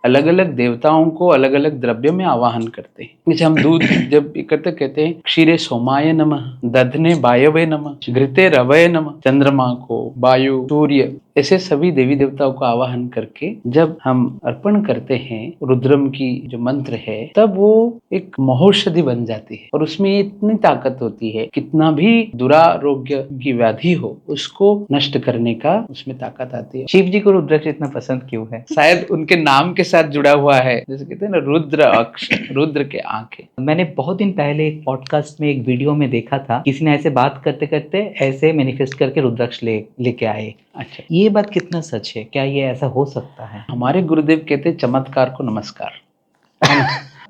अलग अलग देवताओं को अलग अलग द्रव्य में आवाहन करते हैं। जैसे हम दूध जब इकट्ठे कहते हैं क्षीरे सोमाय नमः, दधने वायवे नमः, घृते रवये नमः, चंद्रमा को, वायु, सूर्य, ऐसे सभी देवी देवताओं को आवाहन करके जब हम अर्पण करते हैं रुद्रम की जो मंत्र है, तब वो एक महौषधि बन जाती है और उसमें इतनी ताकत होती है, कितना भी दुरारोग्य की व्याधि हो उसको नष्ट करने का उसमें ताकत आती है। शिव जी को रुद्राक्ष इतना पसंद क्यों है? शायद उनके नाम के साथ जुड़ा हुआ है, जैसे कहते हैं ना रुद्र अक्ष, रुद्र के आंखें। मैंने बहुत दिन पहले एक पॉडकास्ट में एक वीडियो में देखा था, किसी ने ऐसे बात करते करते ऐसे मैनिफेस्ट करके रुद्राक्ष लेके आए। अच्छा, ये बात कितना सच है? क्या ये ऐसा हो सकता है? हमारे गुरुदेव कहते हैं चमत्कार को नमस्कार।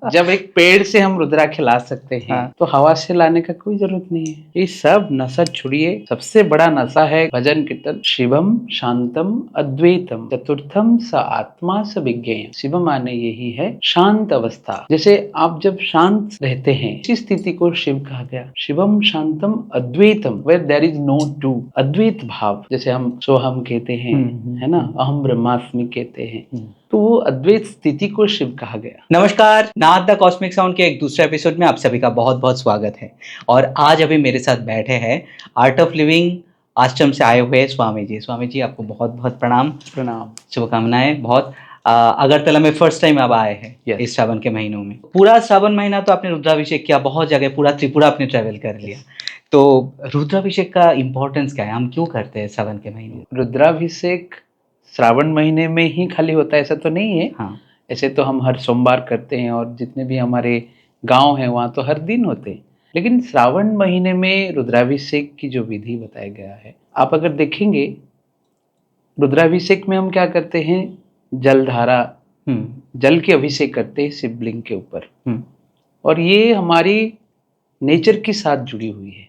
जब एक पेड़ से हम रुद्राक्ष ला सकते हैं, हाँ। तो हवा से लाने का कोई जरूरत नहीं है। ये सब नशा छुड़िए, सबसे बड़ा नशा है भजन कीर्तन। शिवम शांतम अद्वैतम चतुर्थम स आत्मा स विज्ञेयम। शिवम माने यही है शांत अवस्था। जैसे आप जब शांत रहते हैं, इसी स्थिति को शिव कहा गया। शिवम शांतम अद्वैतम, where there is no two, अद्वैत भाव। जैसे हम सोहम कहते हैं, है ना, अहम ब्रह्मास्मि कहते हैं, तो वो अद्वैत स्थिति को शिव कहा गया। नमस्कार, नाद द कॉस्मिक साउंड के एक दूसरे एपिसोड में आप सभी का बहुत बहुत स्वागत है। और आज अभी मेरे साथ बैठे हैं आर्ट ऑफ लिविंग आश्रम से आए हुए स्वामी जी। स्वामी जी, आपको बहुत बहुत प्रणाम। प्रणाम। शुभकामनाएं। बहुत अगरतला में फर्स्ट टाइम आप आए हैं। Yes. इस श्रावण के महीनों में पूरा श्रावण महीना तो आपने रुद्राभिषेक किया, बहुत जगह पूरा त्रिपुरा आपने ट्रैवल कर लिया। तो रुद्राभिषेक का इम्पोर्टेंस क्या है? हम क्यों करते हैं श्रावण के महीने में? रुद्राभिषेक श्रावण महीने में ही खाली होता है ऐसा तो नहीं है। हाँ। ऐसे तो हम हर सोमवार करते हैं और जितने भी हमारे गांव हैं वहाँ तो हर दिन होते हैं, लेकिन श्रावण महीने में रुद्राभिषेक की जो विधि बताया गया है, आप अगर देखेंगे रुद्राभिषेक में हम क्या करते हैं, जलधारा, जल के अभिषेक करते हैं शिवलिंग के ऊपर। और ये हमारी नेचर के साथ जुड़ी हुई है।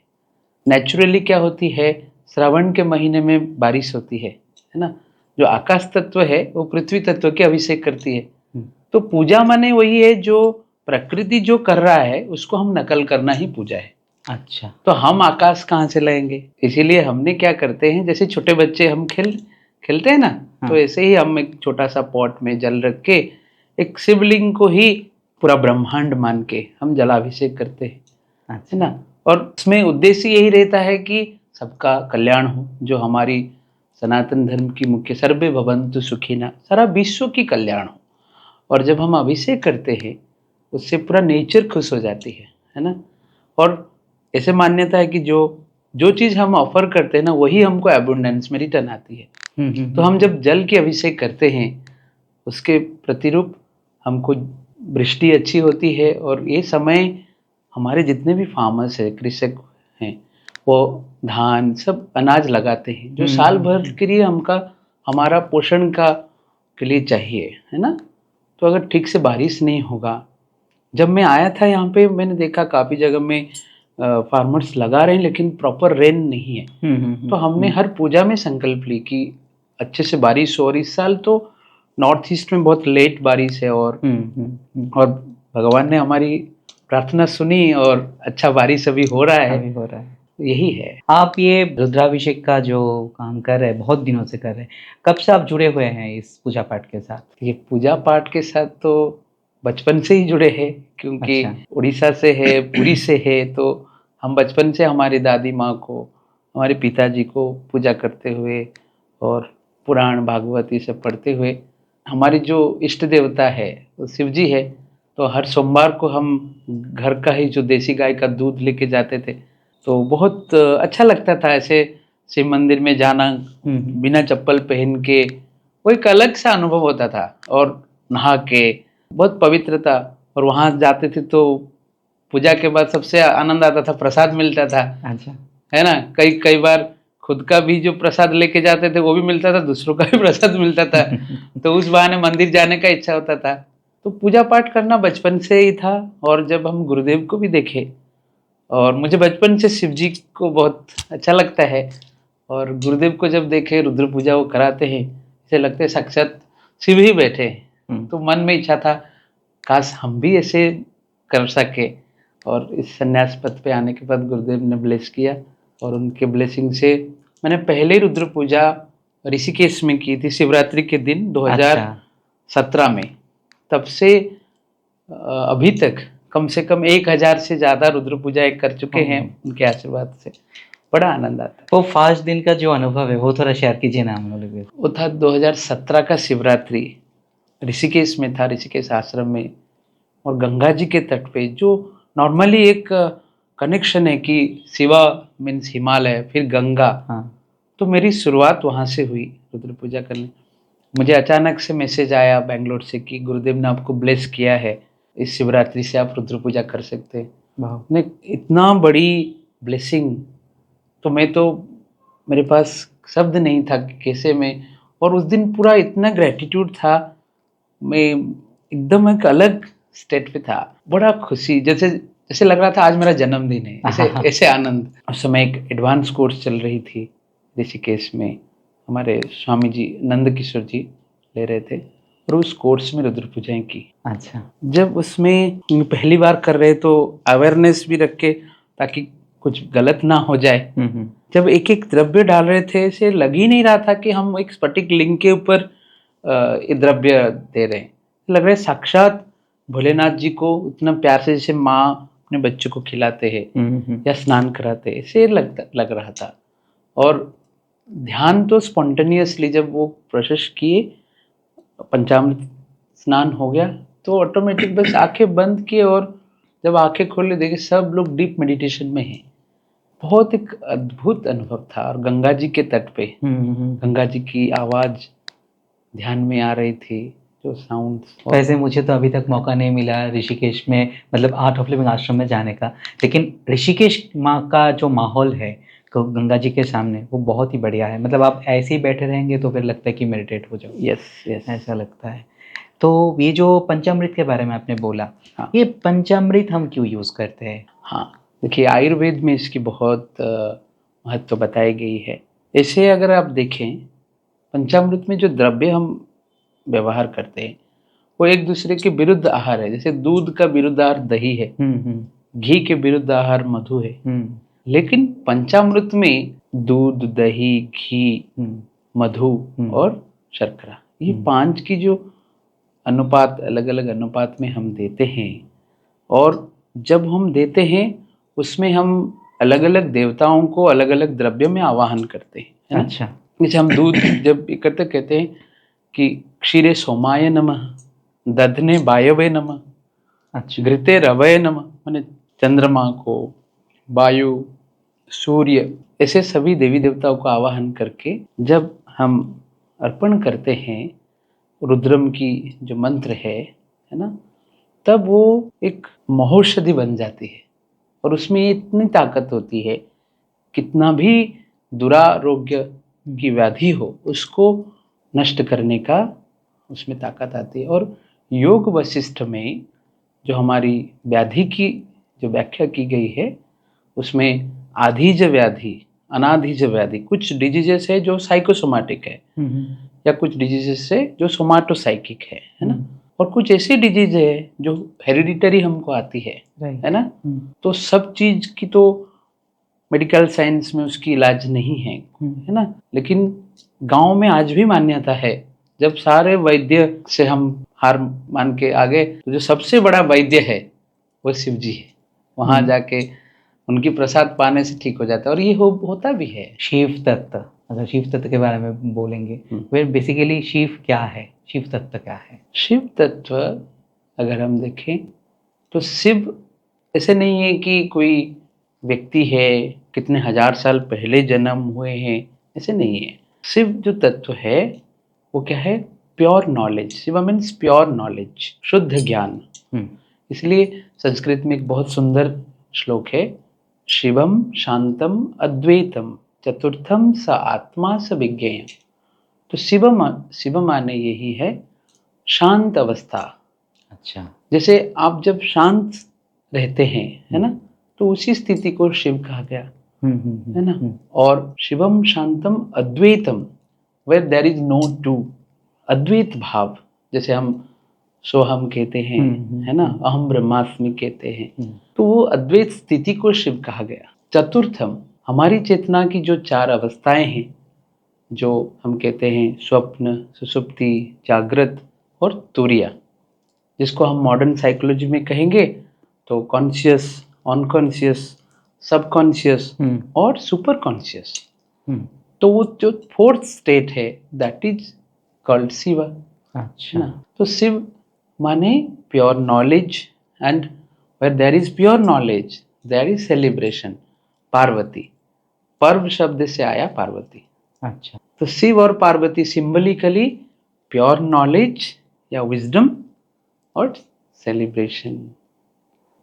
नेचुरली क्या होती है, श्रावण के महीने में बारिश होती है ना, जो आकाश तत्व है वो पृथ्वी तत्व के अभिषेक करती है। तो पूजा माने वही है, जो प्रकृति जो कर रहा है उसको हम नकल करना ही पूजा है। अच्छा। तो हम आकाश कहाँ से लाएंगे? इसीलिए हमने क्या करते हैं, जैसे छोटे बच्चे हम खेलते हैं ना, तो ऐसे ही हम एक छोटा सा पॉट में जल रख के एक शिवलिंग को ही पूरा ब्रह्मांड मान के हम जलाभिषेक करते हैं, है ना। और उसमें उद्देश्य यही रहता है कि सबका कल्याण हो, जो हमारी सनातन धर्म की मुख्य सर्वे भवन्तु सुखिनः, सारा विश्व की कल्याण हो। और जब हम अभिषेक करते हैं उससे पूरा नेचर खुश हो जाती है ना। और ऐसे मान्यता है कि जो चीज़ हम ऑफर करते हैं ना, वही हमको एबंडेंस में रिटर्न आती है। तो हम जब जल के अभिषेक करते हैं, उसके प्रतिरूप हमको वृष्टि अच्छी होती है। और ये समय हमारे जितने भी फार्मर्स है, कृषक हैं, वो धान सब अनाज लगाते हैं, जो साल भर के लिए हमारा पोषण के लिए चाहिए, है ना। तो अगर ठीक से बारिश नहीं होगा, जब मैं आया था यहाँ पे मैंने देखा काफ़ी जगह में फार्मर्स लगा रहे हैं लेकिन प्रॉपर रेन नहीं है। तो हमने हर पूजा में संकल्प ली कि अच्छे से बारिश हो। और इस साल तो नॉर्थ ईस्ट में बहुत लेट बारिश है और भगवान ने हमारी प्रार्थना सुनी और अच्छा बारिश अभी हो रहा है। यही है। आप ये रुद्राभिषेक का जो काम कर रहे हैं, बहुत दिनों से कर रहे हैं, कब से आप जुड़े हुए हैं इस पूजा पाठ के साथ? ये पूजा पाठ के साथ तो बचपन से ही जुड़े हैं, क्योंकि उड़ीसा से है, पुरी से है। तो हम बचपन से हमारी दादी माँ को, हमारे पिताजी को पूजा करते हुए और पुराण भागवत ये सब पढ़ते हुए, हमारी जो इष्ट देवता है वो शिव जी है। तो हर सोमवार को हम घर का ही जो देसी गाय का दूध लेके जाते थे, तो बहुत अच्छा लगता था ऐसे शिव मंदिर में जाना बिना चप्पल पहन के। वो एक अलग सा अनुभव होता था। और नहा के बहुत पवित्रता। और वहाँ जाते थे तो पूजा के बाद सबसे आनंद आता था, प्रसाद मिलता था। अच्छा। है ना, कई बार खुद का भी जो प्रसाद लेके जाते थे वो भी मिलता था, दूसरों का भी प्रसाद मिलता था। तो उस बहाने मंदिर जाने का इच्छा होता था। तो पूजा पाठ करना बचपन से ही था। और जब हम गुरुदेव को भी देखे, और मुझे बचपन से शिव जी को बहुत अच्छा लगता है, और गुरुदेव को जब देखे रुद्र पूजा वो कराते हैं, ऐसे लगते साक्षात शिव ही बैठे हैं। तो मन में इच्छा था काश हम भी ऐसे कर सके। और इस संन्यास पथ पे आने के बाद गुरुदेव ने ब्लेस किया, और उनके ब्लेसिंग से मैंने पहले रुद्र पूजा ऋषिकेश में की थी शिवरात्रि के दिन 2017 में। तब से अभी तक कम से कम 1000 से ज़्यादा रुद्र पूजा कर चुके हैं उनके आशीर्वाद से। बड़ा आनंद आता है। वो 5 दिन का जो अनुभव है वो थोड़ा शेयर कीजिए ना हम लोग के। वो था 2017 का शिवरात्रि, ऋषिकेश में था, ऋषिकेश आश्रम में, और गंगा जी के तट पे जो नॉर्मली एक कनेक्शन है कि शिवा मीन्स हिमालय, फिर गंगा। हाँ। तो मेरी शुरुआत वहाँ से हुई रुद्र पूजा करने। मुझे अचानक से मैसेज आया बेंगलोर से कि गुरुदेव ने आपको ब्लेस किया है, इस शिवरात्रि से आप रुद्र पूजा कर सकते हैं। ने इतना बड़ी ब्लेसिंग, तो मेरे पास शब्द नहीं था कि कैसे मैं, और उस दिन पूरा इतना ग्रेटिट्यूड था, मैं एकदम एक अलग स्टेट पे था। बड़ा खुशी, जैसे जैसे लग रहा था आज मेरा जन्मदिन है, ऐसे ऐसे आनंद। उस समय एक एडवांस कोर्स चल रही थी ऋषिकेश में, हमारे स्वामी जी नंद किशोर जी ले रहे थे, और उस कोर्स में रुद्र पूजाएं की। अच्छा। जब उसमें पहली बार कर रहे तो अवेयरनेस भी रख के, ताकि कुछ गलत ना हो जाए। जब एक एक द्रव्य डाल रहे थे, ऐसे लग ही नहीं रहा था कि हम एक स्फटिक लिंग के ऊपर ये द्रव्य दे रहे हैं। लग रहा है साक्षात भोलेनाथ जी को उतना प्यार से जैसे माँ अपने बच्चों को खिलाते हैं या स्नान कराते हैं, ऐसे लग रहा था। और ध्यान तो स्पॉन्टेनियसली जब वो प्रोसेस किए, पंचामृत स्नान हो गया, तो ऑटोमेटिक बस आंखें बंद किए, और जब आंखें खोले देखे सब लोग डीप मेडिटेशन में हैं। बहुत एक अद्भुत अनुभव था। और गंगा जी के तट पे गंगा जी की आवाज ध्यान में आ रही थी, जो साउंड। वैसे मुझे तो अभी तक मौका नहीं मिला ऋषिकेश में, मतलब आर्ट ऑफ लिविंग आश्रम में जाने का, लेकिन ऋषिकेश माँ का जो माहौल है गंगा जी के सामने वो बहुत ही बढ़िया है। मतलब आप ऐसे ही बैठे रहेंगे तो फिर लगता है कि मेडिटेट हो जाओ। यस यस, ऐसा लगता है। तो ये जो पंचामृत के बारे में आपने बोला, हाँ। ये पंचामृत हम क्यों यूज करते हैं? हाँ, देखिए आयुर्वेद में इसकी बहुत महत्व बताई गई है। ऐसे अगर आप देखें, पंचामृत में जो द्रव्य हम व्यवहार करते हैं वो एक दूसरे के विरुद्ध आहार है। जैसे दूध का विरुद्ध आहार दही है, घी के विरुद्ध आहार मधु है। लेकिन पंचामृत में दूध, दही, घी, मधु और शर्करा, ये 5 की जो अनुपात, अलग अलग अनुपात में हम देते हैं, और जब हम देते हैं उसमें हम अलग अलग देवताओं को अलग अलग द्रव्य में आवाहन करते हैं, है ना? अच्छा। जैसे हम दूध जब इकट्ठे कहते हैं कि क्षीरे सोमाय नमः, दधने वायवे नमः, अच्छा। घृते रवये नमः, माने चंद्रमा को, वायु, सूर्य, ऐसे सभी देवी देवताओं को आवाहन करके जब हम अर्पण करते हैं रुद्रम की जो मंत्र है ना, तब वो एक महौषधि बन जाती है। और उसमें इतनी ताकत होती है, कितना भी दुरारोग्य की व्याधि हो उसको नष्ट करने का उसमें ताकत आती है। और योग वशिष्ठ में जो हमारी व्याधि की जो व्याख्या की गई है, उसमें आधीज व्याधि, अनाधीज व्याधि, कुछ डिजीजेस है जो साइकोसोमैटिक है, या कुछ डिजीजेस है जो सोमाटोसाइकिक है ना, और कुछ ऐसी डिजीज है जो हेरिडिटरी हमको आती है ना। तो सब चीज की तो मेडिकल साइंस में उसकी इलाज नहीं है ना। लेकिन गांव में आज भी मान्यता है, जब सारे वैद्य से हम हार मान के आगे, तो जो सबसे बड़ा वैद्य है वो शिव जी है। वहां जाके उनकी प्रसाद पाने से ठीक हो जाता है, और ये होता भी है। शिव तत्व, अगर शिव तत्व के बारे में बोलेंगे, फिर बेसिकली शिव क्या है, शिव तत्व क्या है? शिव तत्व अगर हम देखें तो शिव ऐसे नहीं है कि कोई व्यक्ति है, कितने हजार साल पहले जन्म हुए हैं, ऐसे नहीं है। शिव जो तत्व है वो क्या है? Pure knowledge. Shiv means pure knowledge, शुद्ध ज्ञान। इसलिए संस्कृत में एक बहुत सुंदर श्लोक है, शिवम शांतम अद्वैतम चतुर्थम स आत्मा स विज्ञेय। तो शिव माने यही है शांत अवस्था। अच्छा। जैसे आप जब शांत रहते हैं, है ना, तो उसी स्थिति को शिव कहा गया, है ना। और शिवम शांतम अद्वैतम, where there is no two, अद्वैत भाव। जैसे हम सोहम कहते हैं, है ना, अहम ब्रह्मास्मि कहते हैं, तो वो अद्वैत स्थिति को शिव कहा गया। चतुर्थम, हमारी चेतना की जो 4 अवस्थाएं हैं, जो हम कहते हैं स्वप्न, सुषुप्ति, जागृत और तुरिया, जिसको हम मॉडर्न साइकोलॉजी में कहेंगे तो कॉन्शियस, अनकॉन्शियस, सबकॉन्शियस और सुपर कॉन्शियस। तो वो जो फोर्थ स्टेट है दैट इज कॉल्ड शिवा। अच्छा। ना, तो शिव माने pure knowledge, and where there is pure knowledge there is celebration. Parvati, पर्व शब्द से आया पार्वती। अच्छा। तो शिव और पार्वती सिंबलिकली प्योर नॉलेज या विजडम और सेलिब्रेशन,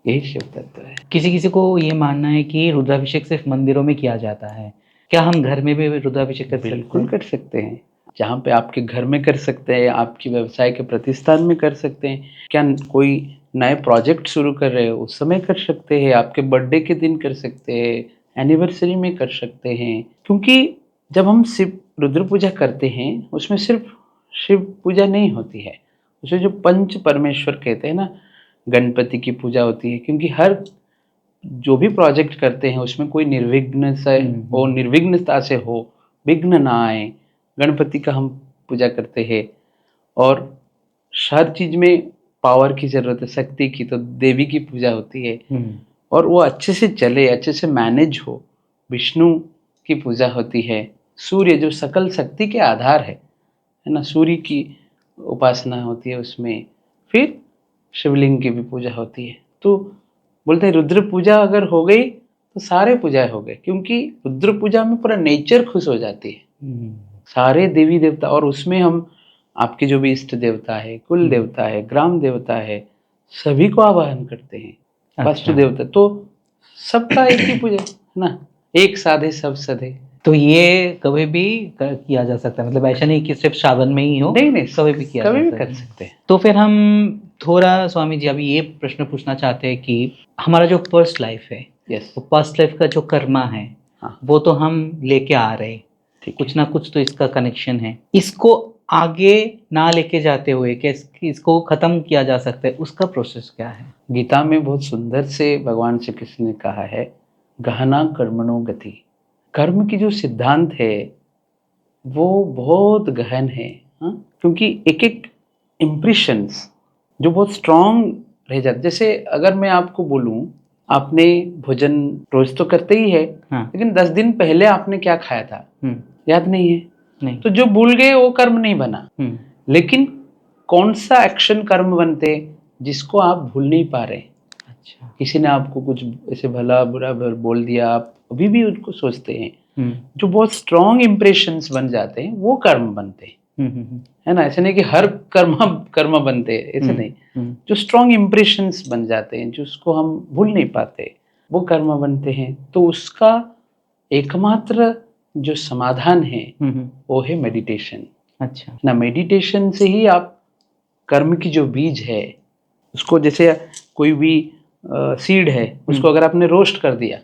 यही शिव तत्व है। किसी किसी को ये मानना है कि रुद्राभिषेक सिर्फ मंदिरों में किया जाता है, क्या हम घर में भी रुद्राभिषेक कर सकते बिल्कुल हैं? कर सकते हैं, जहाँ पे आपके घर में कर सकते हैं, आपकी व्यवसाय के प्रतिष्ठान में कर सकते हैं, क्या कोई नए प्रोजेक्ट शुरू कर रहे हो उस समय कर सकते हैं, आपके बर्थडे के दिन कर सकते हैं, एनिवर्सरी में कर सकते हैं। क्योंकि जब हम शिव रुद्र पूजा करते हैं उसमें सिर्फ शिव पूजा नहीं होती है, उसमें जो पंच परमेश्वर कहते हैं ना, गणपति की पूजा होती है। क्योंकि हर जो भी प्रोजेक्ट करते हैं उसमें कोई निर्विघ्न से हो, निर्विघ्नता से हो, विघ्न ना आए, गणपति का हम पूजा करते हैं। और हर चीज में पावर की जरूरत है, शक्ति की, तो देवी की पूजा होती है। और वो अच्छे से चले, अच्छे से मैनेज हो, विष्णु की पूजा होती है। सूर्य जो सकल शक्ति के आधार है ना, सूर्य की उपासना होती है उसमें। फिर शिवलिंग की भी पूजा होती है। तो बोलते हैं रुद्र पूजा अगर हो गई तो सारे पूजा हो गए, क्योंकि रुद्र पूजा में पूरा नेचर खुश हो जाती है, सारे देवी देवता। और उसमें हम आपके जो भी इष्ट देवता है, कुल देवता है, ग्राम देवता है, सभी को आवाहन करते हैं। वास्तु देवता, तो सबका एक ही पूजा है ना, एक साधे सब सधे। तो ये कभी भी किया जा सकता है, मतलब ऐसा नहीं कि सिर्फ श्रावण में ही हो, नहीं नहीं, कभी भी किया कभी जा भी सकता कर है। सकते हैं। तो फिर हम थोड़ा स्वामी जी अभी ये प्रश्न पूछना चाहते हैं कि हमारा जो फर्स्ट लाइफ है, यस, वो फर्स्ट लाइफ का जो कर्मा है, हाँ, वो तो हम लेके आ रहे हैं, ठीक है। कुछ ना कुछ तो इसका कनेक्शन है। इसको आगे ना लेके जाते हुए कैसे इसको खत्म किया जा सकता है, उसका प्रोसेस क्या है? गीता में बहुत सुंदर से भगवान श्री कृष्ण ने कहा है, गहना कर्मणो गति। कर्म की जो सिद्धांत है वो बहुत गहन है। हाँ? क्योंकि एक एक इम्प्रेशंस जो बहुत स्ट्रांग रह जाते। जैसे अगर मैं आपको बोलूं, आपने भोजन रोज तो करते ही है, हाँ। लेकिन 10 दिन पहले आपने क्या खाया था याद नहीं है, नहीं। तो जो भूल गए वो कर्म नहीं बना। लेकिन कौन सा एक्शन कर्म बनते जिसको आप भूल नहीं पा रहे। अच्छा। किसी ने आपको कुछ ऐसे भला बुरा बोल दिया, आप अभी भी उनको सोचते हैं, जो बहुत स्ट्रॉन्ग इम्प्रेशंस बन जाते हैं वो कर्म बनते हैं, है ना। ऐसे नहीं कि हर कर्म बनते हैं, ऐसे नहीं। जो स्ट्रॉन्ग इम्प्रेशंस बन जाते हैं, जो उसको हम भूल नहीं पाते, वो कर्म बनते हैं। तो उसका एकमात्र जो समाधान है वो है मेडिटेशन। अच्छा। ना, मेडिटेशन से ही आप कर्म की जो बीज है उसको, जैसे कोई भी सीड है उसको अगर आपने रोस्ट कर दिया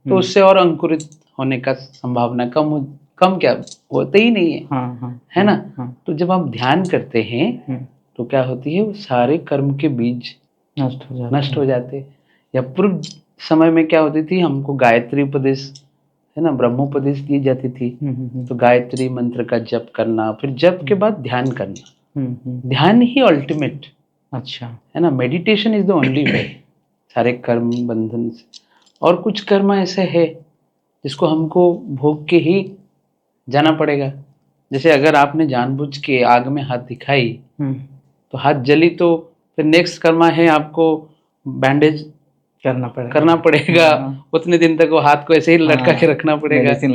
तो उससे और अंकुरित होने का संभावना कम क्या होते ही नहीं है, है ना। तो जब आप ध्यान करते हैं तो क्या होती है, वो सारे कर्म के बीज नष्ट हो जाते। या पूर्व समय में क्या होती थी, हमको गायत्री उपदेश, है ना, ब्रह्मोपदेश दी जाती थी। तो गायत्री मंत्र का जप करना, फिर जप के बाद ध्यान करना, ध्यान ही अल्टीमेट। अच्छा, है ना, meditation is the only way सारे कर्म बंधन से। और कुछ कर्म ऐसे है जिसको हमको भोग के ही जाना पड़ेगा। जैसे अगर आपने जानबूझ के आग में हाथ दिखाई तो हाथ जली, तो फिर नेक्स्ट कर्मा है आपको बैंडेज करना पड़ेगा। उतने दिन तक वो हाथ को ऐसे ही लटका के रखना पड़ेगा, मेडिसिन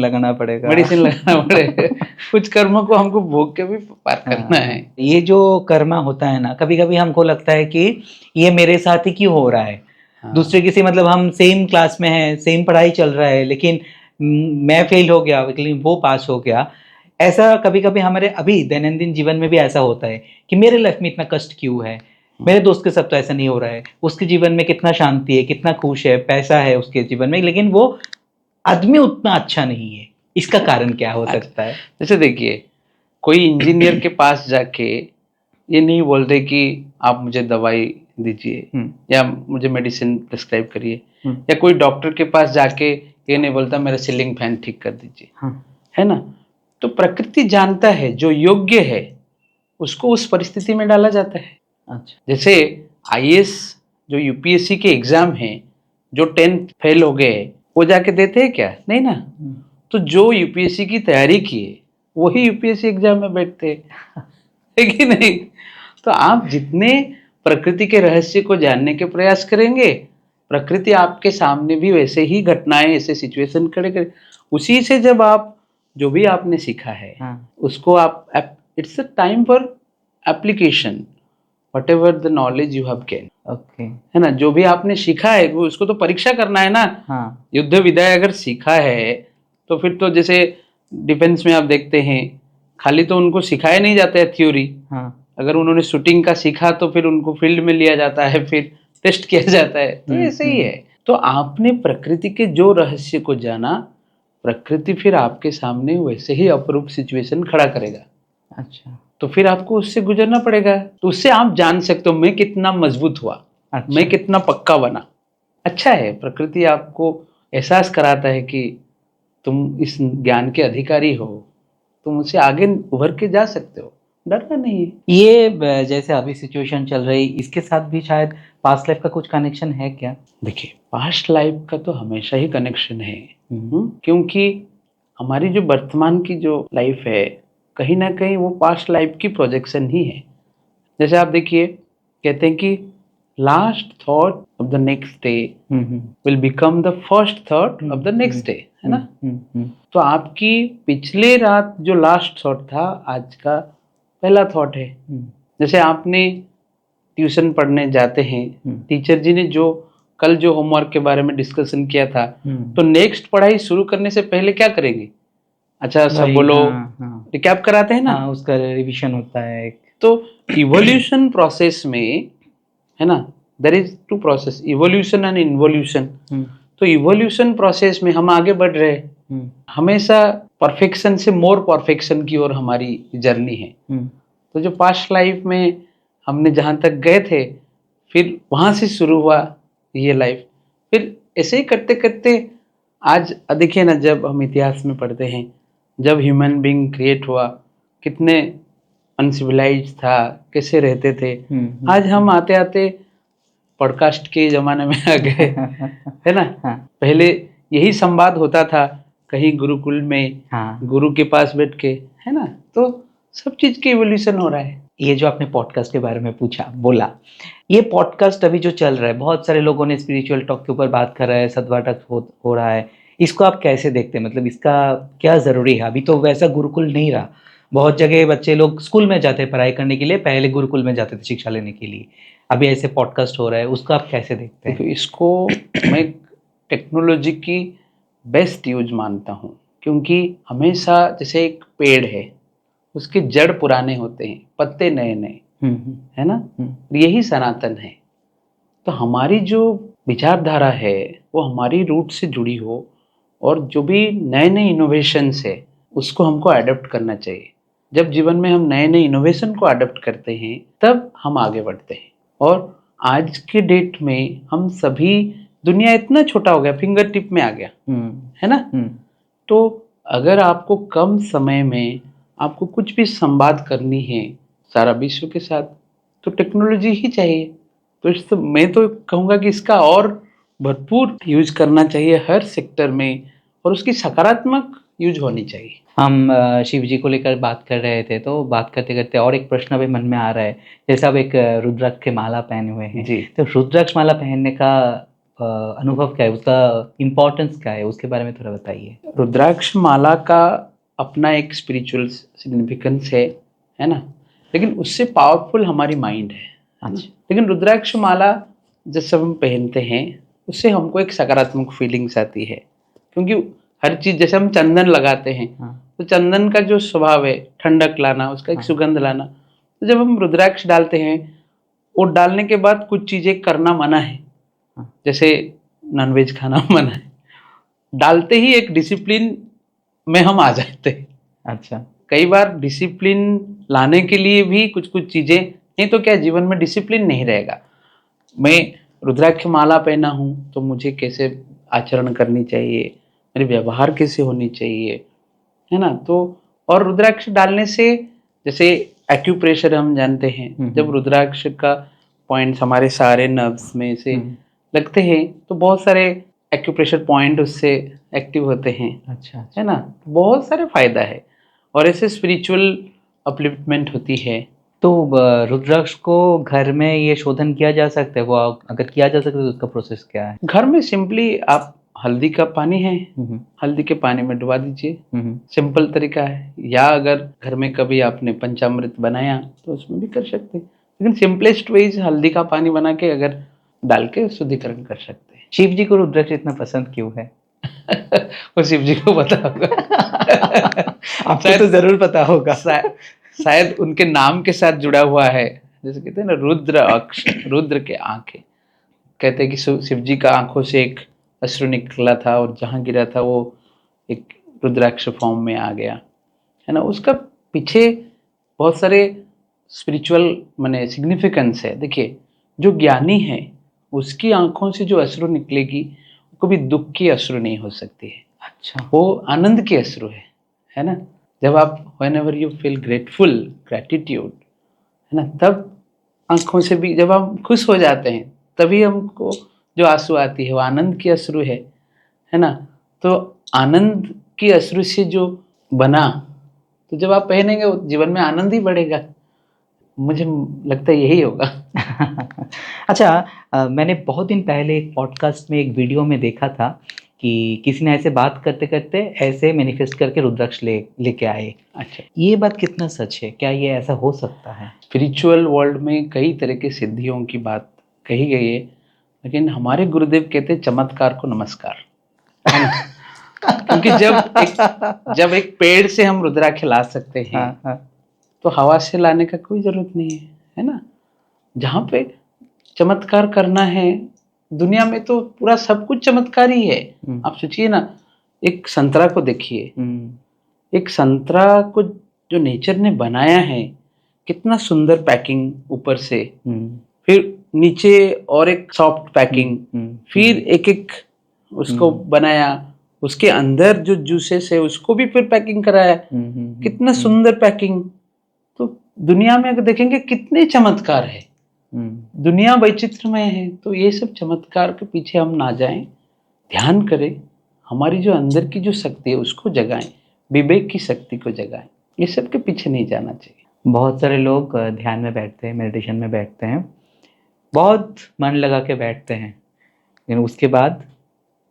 लगाना पड़ेगा। कुछ कर्मों को हमको भोग के भी पार करना है। ये जो कर्मा होता है ना, कभी कभी हमको लगता है कि ये मेरे साथ ही क्यों हो रहा है। दूसरे किसी, मतलब हम सेम क्लास में हैं, सेम पढ़ाई चल रहा है, लेकिन मैं फेल हो गया लेकिन वो पास हो गया। ऐसा कभी कभी हमारे अभी दैनंदिन जीवन में भी ऐसा होता है कि मेरे लाइफ में इतना कष्ट क्यों है, मेरे दोस्त के साथ तो ऐसा नहीं हो रहा है, उसके जीवन में कितना शांति है, कितना खुश है, पैसा है उसके जीवन में, लेकिन वो आदमी उतना अच्छा नहीं है। इसका कारण क्या हो सकता है? जैसे देखिए, कोई इंजीनियर के पास जाके ये नहीं बोलते कि आप मुझे दवाई दीजिए या मुझे मेडिसिन प्रिस्क्राइब करिए, या कोई डॉक्टर के पास जाके ये नहीं बोलता मेरा सीलिंग फैन ठीक कर दीजिए, है ना। तो प्रकृति जानता है जो योग्य है उसको उस परिस्थिति में डाला जाता है। अच्छा। जैसे आईएएस जो यूपीएससी के एग्जाम हैं, जो 10th फेल हो गए वो जाके देते हैं क्या? नहीं ना। तो जो यूपीएससी की तैयारी किए वही यूपीएससी एग्जाम में बैठते हैं, है कि नहीं? तो आप जितने प्रकृति के रहस्य को जानने के प्रयास करेंगे, प्रकृति आपके सामने भी वैसे ही घटनाएं, ऐसे सिचुएशन खड़े करे। उसी से जब आप जो भी आपने सीखा है उसको आप it's a time for application, what ever the knowledge you have gain, okay. है ना। जो भी आपने सीखा है वो उसको तो परीक्षा करना है ना। हाँ। युद्ध विद्या अगर सीखा है तो फिर तो जैसे डिफेंस में आप देखते हैं, खाली तो उनको सिखाया नहीं जाता है थ्योरी। हाँ। अगर उन्होंने शूटिंग का सीखा तो फिर उनको फील्ड में लिया जाता है, फिर टेस्ट किया जाता है। तो ऐसे ही है। तो आपने प्रकृति के जो रहस्य को जाना, प्रकृति फिर आपके सामने वैसे ही अपरूप सिचुएशन खड़ा करेगा। अच्छा। तो फिर आपको उससे गुजरना पड़ेगा। तो उससे आप जान सकते हो मैं कितना मजबूत हुआ, अच्छा। मैं कितना पक्का बना। अच्छा है, प्रकृति आपको एहसास कराता है कि तुम इस ज्ञान के अधिकारी हो, तुम उससे आगे उभर के जा सकते हो, डरना नहीं है। ये जैसे अभी सिचुएशन चल रही, इसके साथ भी शायद पास्ट लाइफ का कुछ कनेक्शन है क्या? देखिए, पास्ट लाइफ का तो हमेशा ही कनेक्शन है। क्योंकि हमारी जो वर्तमान की जो लाइफ है, कहीं ना कहीं वो पास्ट लाइफ की प्रोजेक्शन ही है। जैसे आप देखिए, कहते हैं कि last thought of the next day will become the first thought of the next day, है ना। तो आपकी पिछले रात जो लास्ट थॉट था, आज का पहला थॉट है। जैसे आपने ट्यूशन पढ़ने जाते हैं, टीचर जी ने जो कल जो होमवर्क के बारे में डिस्कशन किया था, तो नेक्स्ट पढ़ाई शुरू करने से पहले क्या करेंगे? अच्छा सब बोलो, रिकैप कराते हैं ना। हाँ, उसका रिवीजन होता है एक। तो इवोल्यूशन प्रोसेस में, है ना, there is two process, evolution and involution. तो इवोल्यूशन प्रोसेस में हम आगे बढ़ रहे हैं, हमेशा परफेक्शन से मोर परफेक्शन की ओर हमारी जर्नी है। तो जो पास्ट लाइफ में हमने जहाँ तक गए थे, फिर वहाँ से शुरू हुआ ये लाइफ, फिर ऐसे ही करते करते आज देखिए ना, जब हम इतिहास में पढ़ते हैं, जब ह्यूमन बीइंग क्रिएट हुआ, कितने अनसिविलाइज था, कैसे रहते थे। आज हम आते आते पॉडकास्ट के जमाने में आ गए, है ना। पहले यही संवाद होता था कहीं गुरुकुल में, गुरु के पास बैठ के, है ना। तो सब चीज के इवोल्यूशन हो रहा है। ये जो आपने पॉडकास्ट के बारे में पूछा, बोला, ये पॉडकास्ट अभी जो चल रहा है, बहुत सारे लोगों ने स्पिरिचुअल टॉक के ऊपर बात कर रहा है, सद्भाव हो रहा है, इसको आप कैसे देखते हैं? मतलब इसका क्या ज़रूरी है? अभी तो वैसा गुरुकुल नहीं रहा, बहुत जगह बच्चे लोग स्कूल में जाते हैं पढ़ाई करने के लिए, पहले गुरुकुल में जाते थे शिक्षा लेने के लिए, अभी ऐसे पॉडकास्ट हो रहा है, उसको आप कैसे देखते हैं? देखो, इसको मैं टेक्नोलॉजी की बेस्ट यूज मानता हूँ। क्योंकि हमेशा जैसे एक पेड़ है, उसके जड़ पुराने होते हैं, पत्ते नए नए, है ना। यही सनातन है। तो हमारी जो विचारधारा है वो हमारी रूट से जुड़ी हो, और जो भी नए नए इनोवेशंस है उसको हमको अडॉप्ट करना चाहिए। जब जीवन में हम नए नए इनोवेशन को अडॉप्ट करते हैं तब हम आगे बढ़ते हैं। और आज के डेट में हम सभी, दुनिया इतना छोटा हो गया, फिंगर टिप में आ गया, है ना। तो अगर आपको कम समय में आपको कुछ भी संवाद करनी है सारा विश्व के साथ, तो टेक्नोलॉजी ही चाहिए। तो मैं तो कहूँगा कि इसका और भरपूर यूज करना चाहिए हर सेक्टर में, और उसकी सकारात्मक यूज होनी चाहिए। हम शिव जी को लेकर बात कर रहे थे, तो बात करते करते और एक प्रश्न अभी मन में आ रहा है। जैसे आप एक रुद्राक्ष के माला पहने हुए हैं जी। तो रुद्राक्ष माला पहनने का अनुभव क्या है, उसका इम्पोर्टेंस क्या है, उसके बारे में थोड़ा बताइए। रुद्राक्ष माला का अपना एक स्पिरिचुअल सिग्निफिकेंस है ना। लेकिन उससे पावरफुल हमारी माइंड है। अच्छा। लेकिन रुद्राक्ष माला जैसे हम पहनते हैं उससे हमको एक सकारात्मक फीलिंग्स आती है। क्योंकि हर चीज, जैसे हम चंदन लगाते हैं, तो चंदन का जो स्वभाव है ठंडक लाना, उसका एक सुगंध लाना। तो जब हम रुद्राक्ष डालते हैं, वो डालने के बाद कुछ चीजें करना मना है, जैसे नॉनवेज खाना मना है, डालते ही एक डिसिप्लिन में हम आ जाते हैं। अच्छा। कई बार डिसिप्लिन लाने के लिए भी कुछ कुछ चीजें, नहीं तो क्या जीवन में डिसिप्लिन नहीं रहेगा। मैं रुद्राक्ष माला पहना हूँ तो मुझे कैसे आचरण करनी चाहिए, मेरे व्यवहार कैसे होनी चाहिए, है ना। तो और रुद्राक्ष डालने से जैसे एक्यूप्रेशर हम जानते हैं, जब रुद्राक्ष का पॉइंट्स हमारे सारे नर्व्स में से लगते हैं तो बहुत सारे एक्यूप्रेशर पॉइंट उससे एक्टिव होते हैं। अच्छा है ना, बहुत सारे फायदा है और ऐसे स्पिरिचुअल अपलिफ्टमेंट होती है। तो रुद्राक्ष को घर में ये शोधन किया जा सकता है? वो अगर किया जा सकता है तो उसका प्रोसेस क्या है? घर में सिंपली आप हल्दी का पानी है, हल्दी के पानी में डुबा दीजिए, सिंपल तरीका है। या अगर घर में कभी आपने पंचामृत बनाया तो उसमें भी कर सकते हैं, लेकिन सिंपलेस्ट वेज हल्दी का पानी बना के अगर डाल के शुद्धिकरण कर सकते हैं। शिव जी को रुद्राक्ष इतना पसंद क्यों है? वो शिव जी को पता होगा। आपको तो जरूर पता होगा। शायद उनके नाम के साथ जुड़ा हुआ है। जैसे कहते हैं ना, रुद्र अक्ष, रुद्र के आंखें, कहते हैं कि शिव जी का आंखों से एक अश्रु निकला था और जहाँ गिरा था वो एक रुद्राक्ष फॉर्म में आ गया, है ना। उसका पीछे बहुत सारे स्पिरिचुअल माने सिग्निफिकेंस है। देखिए, जो ज्ञानी है उसकी आंखों से जो अश्रु निकलेगी कभी दुख की अश्रु नहीं हो सकती है। अच्छा, वो आनंद की अश्रु है ना। जब आप whenever you feel grateful, gratitude, है ना, तब आंखों से भी जब हम खुश हो जाते हैं तभी हमको जो आंसू आती है वो आनंद की अश्रु है ना। तो आनंद की अश्रु से जो बना, तो जब आप पहनेंगे वो जीवन में आनंद ही बढ़ेगा। मुझे लगता है यही होगा। अच्छा, मैंने बहुत दिन पहले एक पॉडकास्ट में, एक वीडियो में देखा था कि किसी ने ऐसे बात करते करते ऐसे मैनिफेस्ट करके रुद्राक्ष लेके आए। अच्छा, ये बात कितना सच है? क्या ये ऐसा हो सकता है? स्पिरिचुअल वर्ल्ड में कई तरह की सिद्धियों की बात कही गई है, लेकिन हमारे गुरुदेव कहते चमत्कार को नमस्कार, है ना। क्योंकि जब एक पेड़ से हम रुद्राक्ष ला सकते हैं, हाँ, हाँ। तो हवा से लाने का कोई जरूरत नहीं है ना। जहाँ पे चमत्कार करना है, दुनिया में तो पूरा सब कुछ चमत्कार ही है। आप सोचिए ना, एक संतरा को देखिए, एक संतरा को जो नेचर ने बनाया है, कितना सुंदर पैकिंग ऊपर से, फिर नीचे और एक सॉफ्ट पैकिंग, फिर एक एक उसको बनाया, उसके अंदर जो जूसेस है उसको भी फिर पैकिंग कराया, कितना सुंदर पैकिंग। तो दुनिया में अगर देखेंगे कितने चमत्कार है, दुनिया वैचित्रमय है। तो ये सब चमत्कार के पीछे हम ना जाएं, ध्यान करें, हमारी जो अंदर की जो शक्ति है उसको जगाएं, विवेक की शक्ति को जगाएं। ये सब के पीछे नहीं जाना चाहिए। बहुत सारे लोग ध्यान में बैठते हैं, मेडिटेशन में बैठते हैं, बहुत मन लगा के बैठते हैं, लेकिन उसके बाद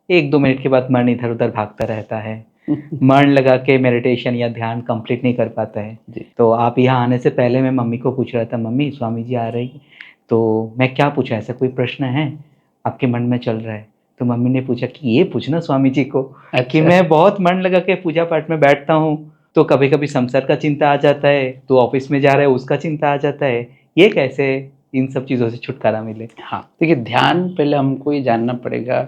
1-2 मिनट के बाद मन इधर उधर भागता रहता है। मन लगा के मेडिटेशन या ध्यान कंप्लीट नहीं कर पाता है। तो आप यहाँ आने से पहले मैं मम्मी को पूछ रहा था, मम्मी स्वामी जी आ रही, तो मैं क्या पूछा, ऐसा कोई प्रश्न है आपके मन में चल रहा है? तो मम्मी ने पूछा कि ये पूछना स्वामी जी को। अच्छा। कि मैं बहुत मन लगा के पूजा पाठ में बैठता हूँ, तो कभी कभी संसार का चिंता आ जाता है, तो ऑफिस में जा रहा है उसका चिंता आ जाता है, ये कैसे इन सब चीज़ों से छुटकारा मिले? हाँ, देखिए, ध्यान पहले हमको ये जानना पड़ेगा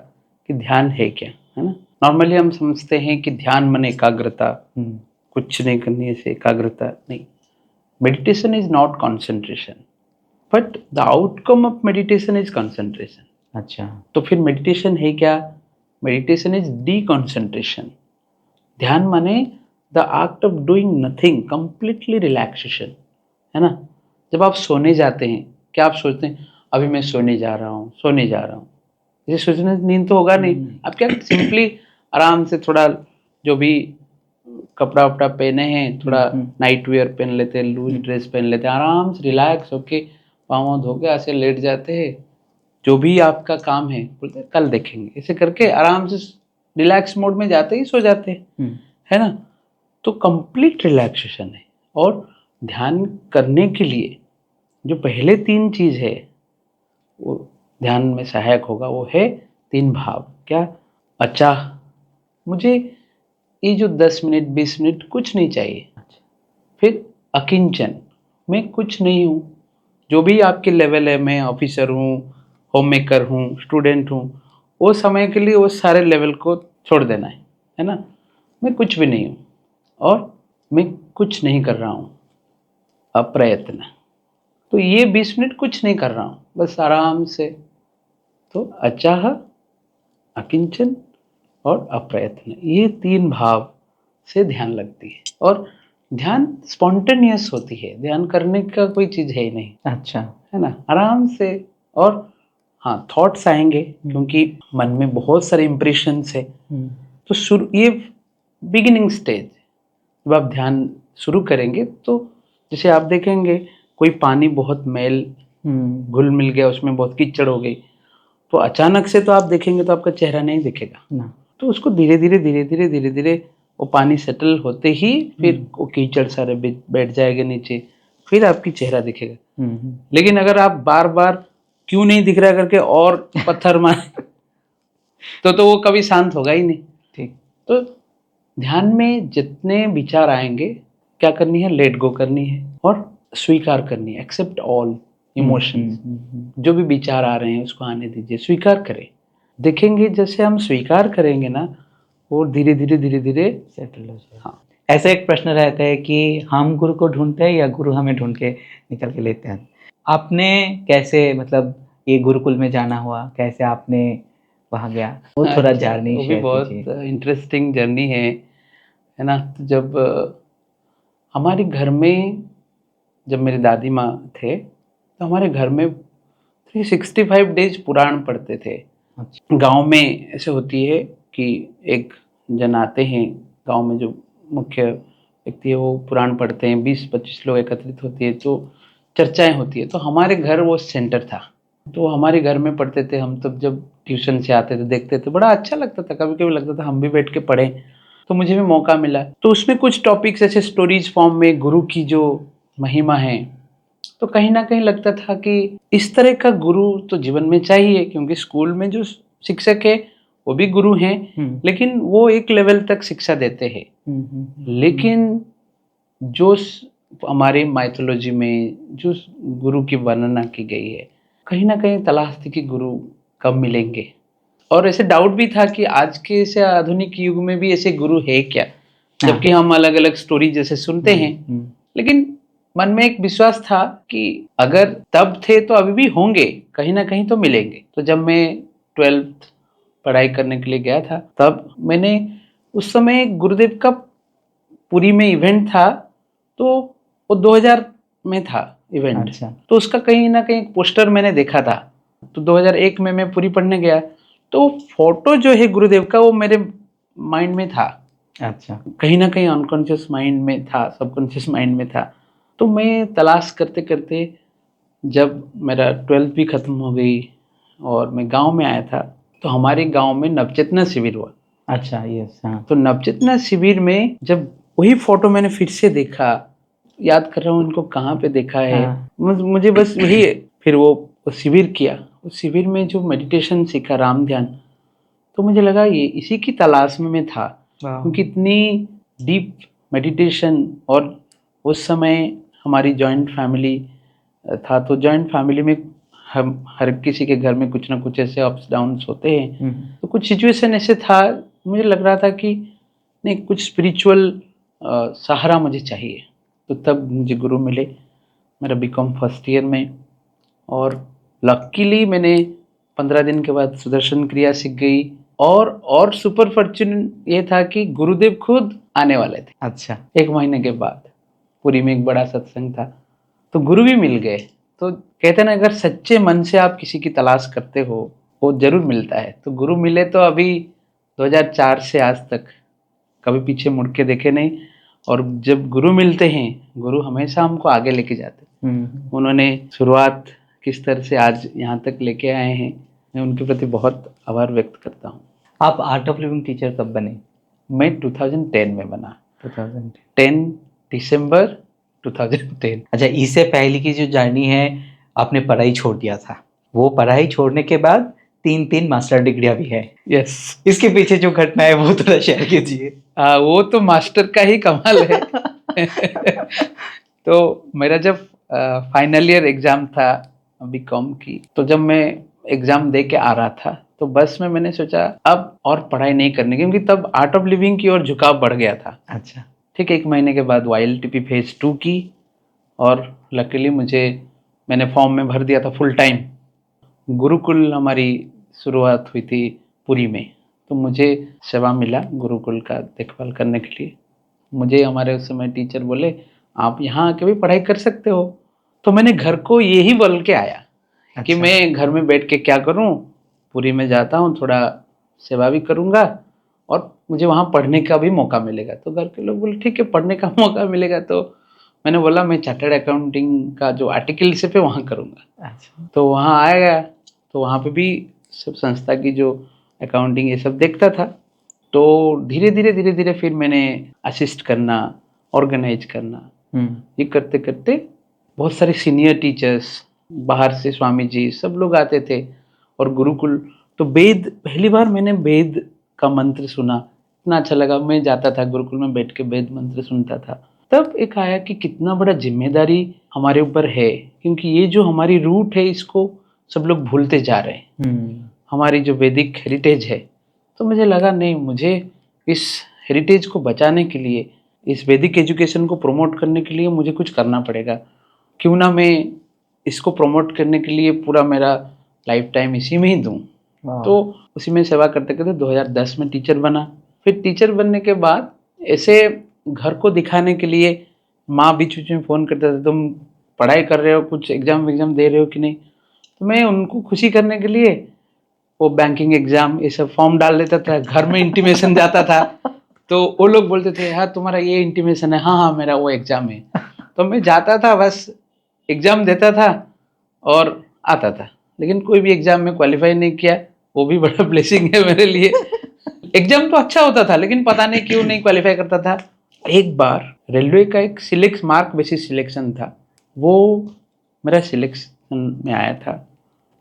कि ध्यान है क्या, है ना। नॉर्मली हम समझते हैं कि ध्यान माने एकाग्रता, कुछ नहीं करने से एकाग्रता नहीं। Meditation is not concentration, but the outcome of meditation is concentration. अच्छा, तो फिर मेडिटेशन है क्या? Meditation is D concentration. ध्यान माने the act of doing nothing, completely relaxation, है ना। जब आप सोने जाते हैं, क्या आप सोचते हैं अभी मैं सोने जा रहा हूँ, सोने जा रहा हूँ? ये सोचने से नींद तो होगा नहीं। आप क्या सिंपली आराम से थोड़ा जो भी कपड़ा वपड़ा पहने हैं, थोड़ा नाइट वेयर पहन लेते हैं, लूज ड्रेस पहन लेते हैं, आराम से रिलैक्स होके पाँव धो के ऐसे लेट जाते हैं, जो भी आपका काम है बोलते हैं कल देखेंगे, ऐसे करके आराम से रिलैक्स मोड में जाते ही सो जाते हैं, है ना। तो कंप्लीट रिलैक्सेशन है। और ध्यान करने के लिए जो पहले 3 चीज है वो ध्यान में सहायक होगा, वो है 3 भाव। क्या? अचाह, मुझे ये जो 10 मिनट 20 मिनट कुछ नहीं चाहिए। फिर अकिंचन, मैं कुछ नहीं हूँ, जो भी आपके लेवल है, मैं ऑफिसर हूँ, होम मेकर हूँ, स्टूडेंट हूँ, वो समय के लिए वो सारे लेवल को छोड़ देना है ना। मैं कुछ भी नहीं हूँ और मैं कुछ नहीं कर रहा हूँ, अप्रयत्न। तो ये 20 मिनट कुछ नहीं कर रहा हूँ, बस आराम से। तो अचाह, अकिंचन और अप्रयत्न, ये 3 भाव से ध्यान लगती है। और ध्यान स्पॉन्टेनियस होती है, ध्यान करने का कोई चीज है ही नहीं, अच्छा। है ना, आराम से। और हाँ, थॉट्स आएंगे क्योंकि मन में बहुत सारे इम्प्रेशंस है। तो शुरू, ये बिगिनिंग स्टेज, जब आप ध्यान शुरू करेंगे तो जैसे आप देखेंगे कोई पानी बहुत मैल घुल मिल गया, उसमें बहुत कीचड़ हो गई, तो अचानक से तो आप देखेंगे तो आपका चेहरा नहीं दिखेगा ना। तो उसको धीरे धीरे धीरे धीरे धीरे धीरे वो पानी सेटल होते ही फिर वो कीचड़ सारे बैठ जाएगा नीचे, फिर आपकी चेहरा दिखेगा। लेकिन अगर आप बार बार क्यों नहीं दिख रहा करके और पत्थर मारे तो वो कभी शांत होगा ही नहीं। ठीक। तो ध्यान में जितने विचार आएंगे, क्या करनी है, लेट गो करनी है और स्वीकार करनी है, एक्सेप्ट ऑल इमोशंस। जो भी विचार आ रहे हैं उसको आने दीजिए, स्वीकार करें। देखेंगे जैसे हम स्वीकार करेंगे ना, वो धीरे धीरे धीरे धीरे सेटल हो जाए। हाँ। ऐसा एक प्रश्न रहता है कि हम गुरु को ढूंढते हैं या गुरु हमें ढूंढ के निकल के लेते हैं। आपने कैसे, मतलब ये गुरुकुल में जाना हुआ, कैसे आपने वहाँ गया, वो थोड़ा अच्छा, जर्नी वो भी शेयर बहुत कीजिए। इंटरेस्टिंग जर्नी है ना। तो जब हमारे घर में, जब मेरे दादी माँ थे तो हमारे घर में 365 डेज पुराण पढ़ते थे। अच्छा। गांव में ऐसे होती है कि एक जन आते हैं, गांव में जो मुख्य व्यक्ति है वो पुराण पढ़ते हैं, 20-25 लोग एकत्रित होती है तो चर्चाएं होती है। तो हमारे घर वो सेंटर था, तो हमारे घर में पढ़ते थे हम। तब जब ट्यूशन से आते थे देखते थे, बड़ा अच्छा लगता था, कभी कभी लगता था हम भी बैठ के पढ़ें। तो मुझे भी मौका मिला, तो उसमें कुछ टॉपिक्स ऐसे स्टोरीज फॉर्म में गुरु की जो महिमा है, तो कहीं ना कहीं लगता था कि इस तरह का गुरु तो जीवन में चाहिए, क्योंकि स्कूल में जो शिक्षक है वो भी गुरु हैं, लेकिन वो एक लेवल तक शिक्षा देते हैं। लेकिन जो हमारे माइथोलॉजी में जो गुरु की वर्णना की गई है, कहीं ना कहीं तलाश थी कि गुरु कब मिलेंगे। और ऐसे डाउट भी था कि आज के ऐसे आधुनिक युग में भी ऐसे गुरु है क्या, जबकि हम अलग अलग स्टोरी जैसे सुनते हैं। लेकिन मन में एक विश्वास था कि अगर तब थे तो अभी भी होंगे, कहीं ना कहीं तो मिलेंगे। तो जब मैं 12th पढ़ाई करने के लिए गया था, तब मैंने उस समय गुरुदेव का पुरी में इवेंट था, तो वो 2000 में था इवेंट। अच्छा। तो उसका कहीं ना कहीं पोस्टर मैंने देखा था। तो 2001 में मैं पुरी पढ़ने गया, तो फोटो जो है गुरुदेव का वो मेरे माइंड में था। अच्छा। कहीं ना कहीं अनकॉन्शियस माइंड में था, सबकॉन्शियस माइंड में था। तो मैं तलाश करते करते जब मेरा 12th भी खत्म हो गई और मैं गांव में आया था, तो हमारे गांव में नवचेतना शिविर हुआ। अच्छा। यस। हाँ। तो नवचेतना शिविर में जब वही फोटो मैंने फिर से देखा, याद कर रहा हूँ इनको कहाँ पे देखा है। हाँ। मुझे बस वही है। फिर वो शिविर किया, उस शिविर में जो मेडिटेशन सीखा, राम ध्यान, तो मुझे लगा ये इसी की तलाश में मैं था, क्योंकि इतनी डीप मेडिटेशन। और उस समय हमारी जॉइंट फैमिली था, तो जॉइंट फैमिली में हम हर किसी के घर में कुछ ना कुछ ऐसे अप्स डाउन्स होते हैं। तो कुछ सिचुएशन ऐसे था, मुझे लग रहा था कि नहीं, कुछ स्पिरिचुअल सहारा मुझे चाहिए। तो तब मुझे गुरु मिले मेरा बीकॉम फर्स्ट ईयर में। और लकीली मैंने 15 दिन के बाद सुदर्शन क्रिया सीख गई। और सुपर फॉर्चूनेट ये था कि गुरुदेव खुद आने वाले थे। अच्छा। 1 महीने के बाद पुरी में एक बड़ा सत्संग था, तो गुरु भी मिल गए। तो कहते हैं ना, अगर सच्चे मन से आप किसी की तलाश करते हो वो जरूर मिलता है। तो गुरु मिले तो अभी 2004 से आज तक कभी पीछे मुड़ के देखे नहीं। और जब गुरु मिलते हैं, गुरु हमेशा हमको आगे लेके जाते हैं। उन्होंने शुरुआत किस तरह से आज यहाँ तक लेके आए हैं, मैं उनके प्रति बहुत आभार व्यक्त करता हूँ। आप आर्ट ऑफ लिविंग टीचर कब बने? मैं 2010 में बना, 2010। 10 दिसंबर 2010। अच्छा, इससे पहले की जो जर्नी है, आपने पढ़ाई छोड़ दिया था, वो पढ़ाई छोड़ने के बाद 3 मास्टर डिग्रियां भी है। यस। इसके पीछे जो घटना है वो थोड़ा शेयर कीजिए। वो तो मास्टर का ही कमाल है। तो मेरा जब फाइनल ईयर एग्जाम था बीकॉम की, तो जब मैं एग्जाम दे के आ रहा था, तो बस में मैंने सोचा अब और पढ़ाई नहीं करनी, क्योंकि तब आर्ट ऑफ लिविंग की ओर झुकाव बढ़ गया था। अच्छा। ठीक, 1 महीने के बाद YLTP फेज 2 की, और लकीली मैंने फॉर्म में भर दिया था फुल टाइम। गुरुकुल हमारी शुरुआत हुई थी पुरी में, तो मुझे सेवा मिला गुरुकुल का देखभाल करने के लिए। मुझे हमारे उस समय टीचर बोले आप यहाँ आके भी पढ़ाई कर सकते हो। तो मैंने घर को यही बोल के आया कि अच्छा। मैं घर में बैठ के क्या करूँ, पुरी में जाता हूँ, थोड़ा सेवा भी करूँगा और मुझे वहाँ पढ़ने का भी मौका मिलेगा। तो घर के लोग बोले ठीक है, पढ़ने का मौका मिलेगा। तो मैंने बोला मैं चार्टर्ड अकाउंटिंग का जो आर्टिकलशिप है वहाँ करूँगा। अच्छा। तो वहाँ आया, तो वहाँ पे भी सब संस्था की जो अकाउंटिंग ये सब देखता था। तो धीरे धीरे फिर मैंने असिस्ट करना, ऑर्गेनाइज करना, ये करते करते बहुत सारे सीनियर टीचर्स बाहर से, स्वामी जी सब लोग आते थे और गुरुकुल। तो वेद, पहली बार मैंने वेद का मंत्र सुना, इतना अच्छा लगा। मैं जाता था गुरुकुल में बैठ के वेद मंत्र सुनता था। तब एक आया कि कितना बड़ा जिम्मेदारी हमारे ऊपर है, क्योंकि ये जो हमारी रूट है इसको सब लोग भूलते जा रहे हैं, हमारी जो वैदिक हेरिटेज है। तो मुझे लगा नहीं, मुझे इस हेरिटेज को बचाने के लिए, इस वैदिक एजुकेशन को प्रमोट करने के लिए मुझे कुछ करना पड़ेगा। क्यों ना मैं इसको प्रमोट करने के लिए पूरा मेरा लाइफ टाइम इसी में ही दूँ। तो उसी में सेवा करते करते 2010 में टीचर बना। फिर टीचर बनने के बाद ऐसे घर को दिखाने के लिए माँ बीच बीच में फ़ोन करते थे, तुम पढ़ाई कर रहे हो, कुछ एग्ज़ाम दे रहे हो कि नहीं। तो मैं उनको खुशी करने के लिए वो बैंकिंग एग्ज़ाम ये सब फॉर्म डाल देता था, घर में इंटीमेशन जाता था। तो वो लोग बोलते थे हाँ तुम्हारा ये इंटीमेशन है, हाँ हाँ मेरा वो एग्ज़ाम है। तो मैं जाता था, बस एग्ज़ाम देता था और आता था। लेकिन कोई भी एग्ज़ाम में क्वालिफाई नहीं किया, वो भी बड़ा ब्लेसिंग है मेरे लिए। एग्ज़ाम तो अच्छा होता था लेकिन पता नहीं क्यों नहीं क्वालिफाई करता था। एक बार रेलवे का एक सिलेक्ट मार्क बेसिस सिलेक्शन था, वो मेरा सिलेक्शन में आया था।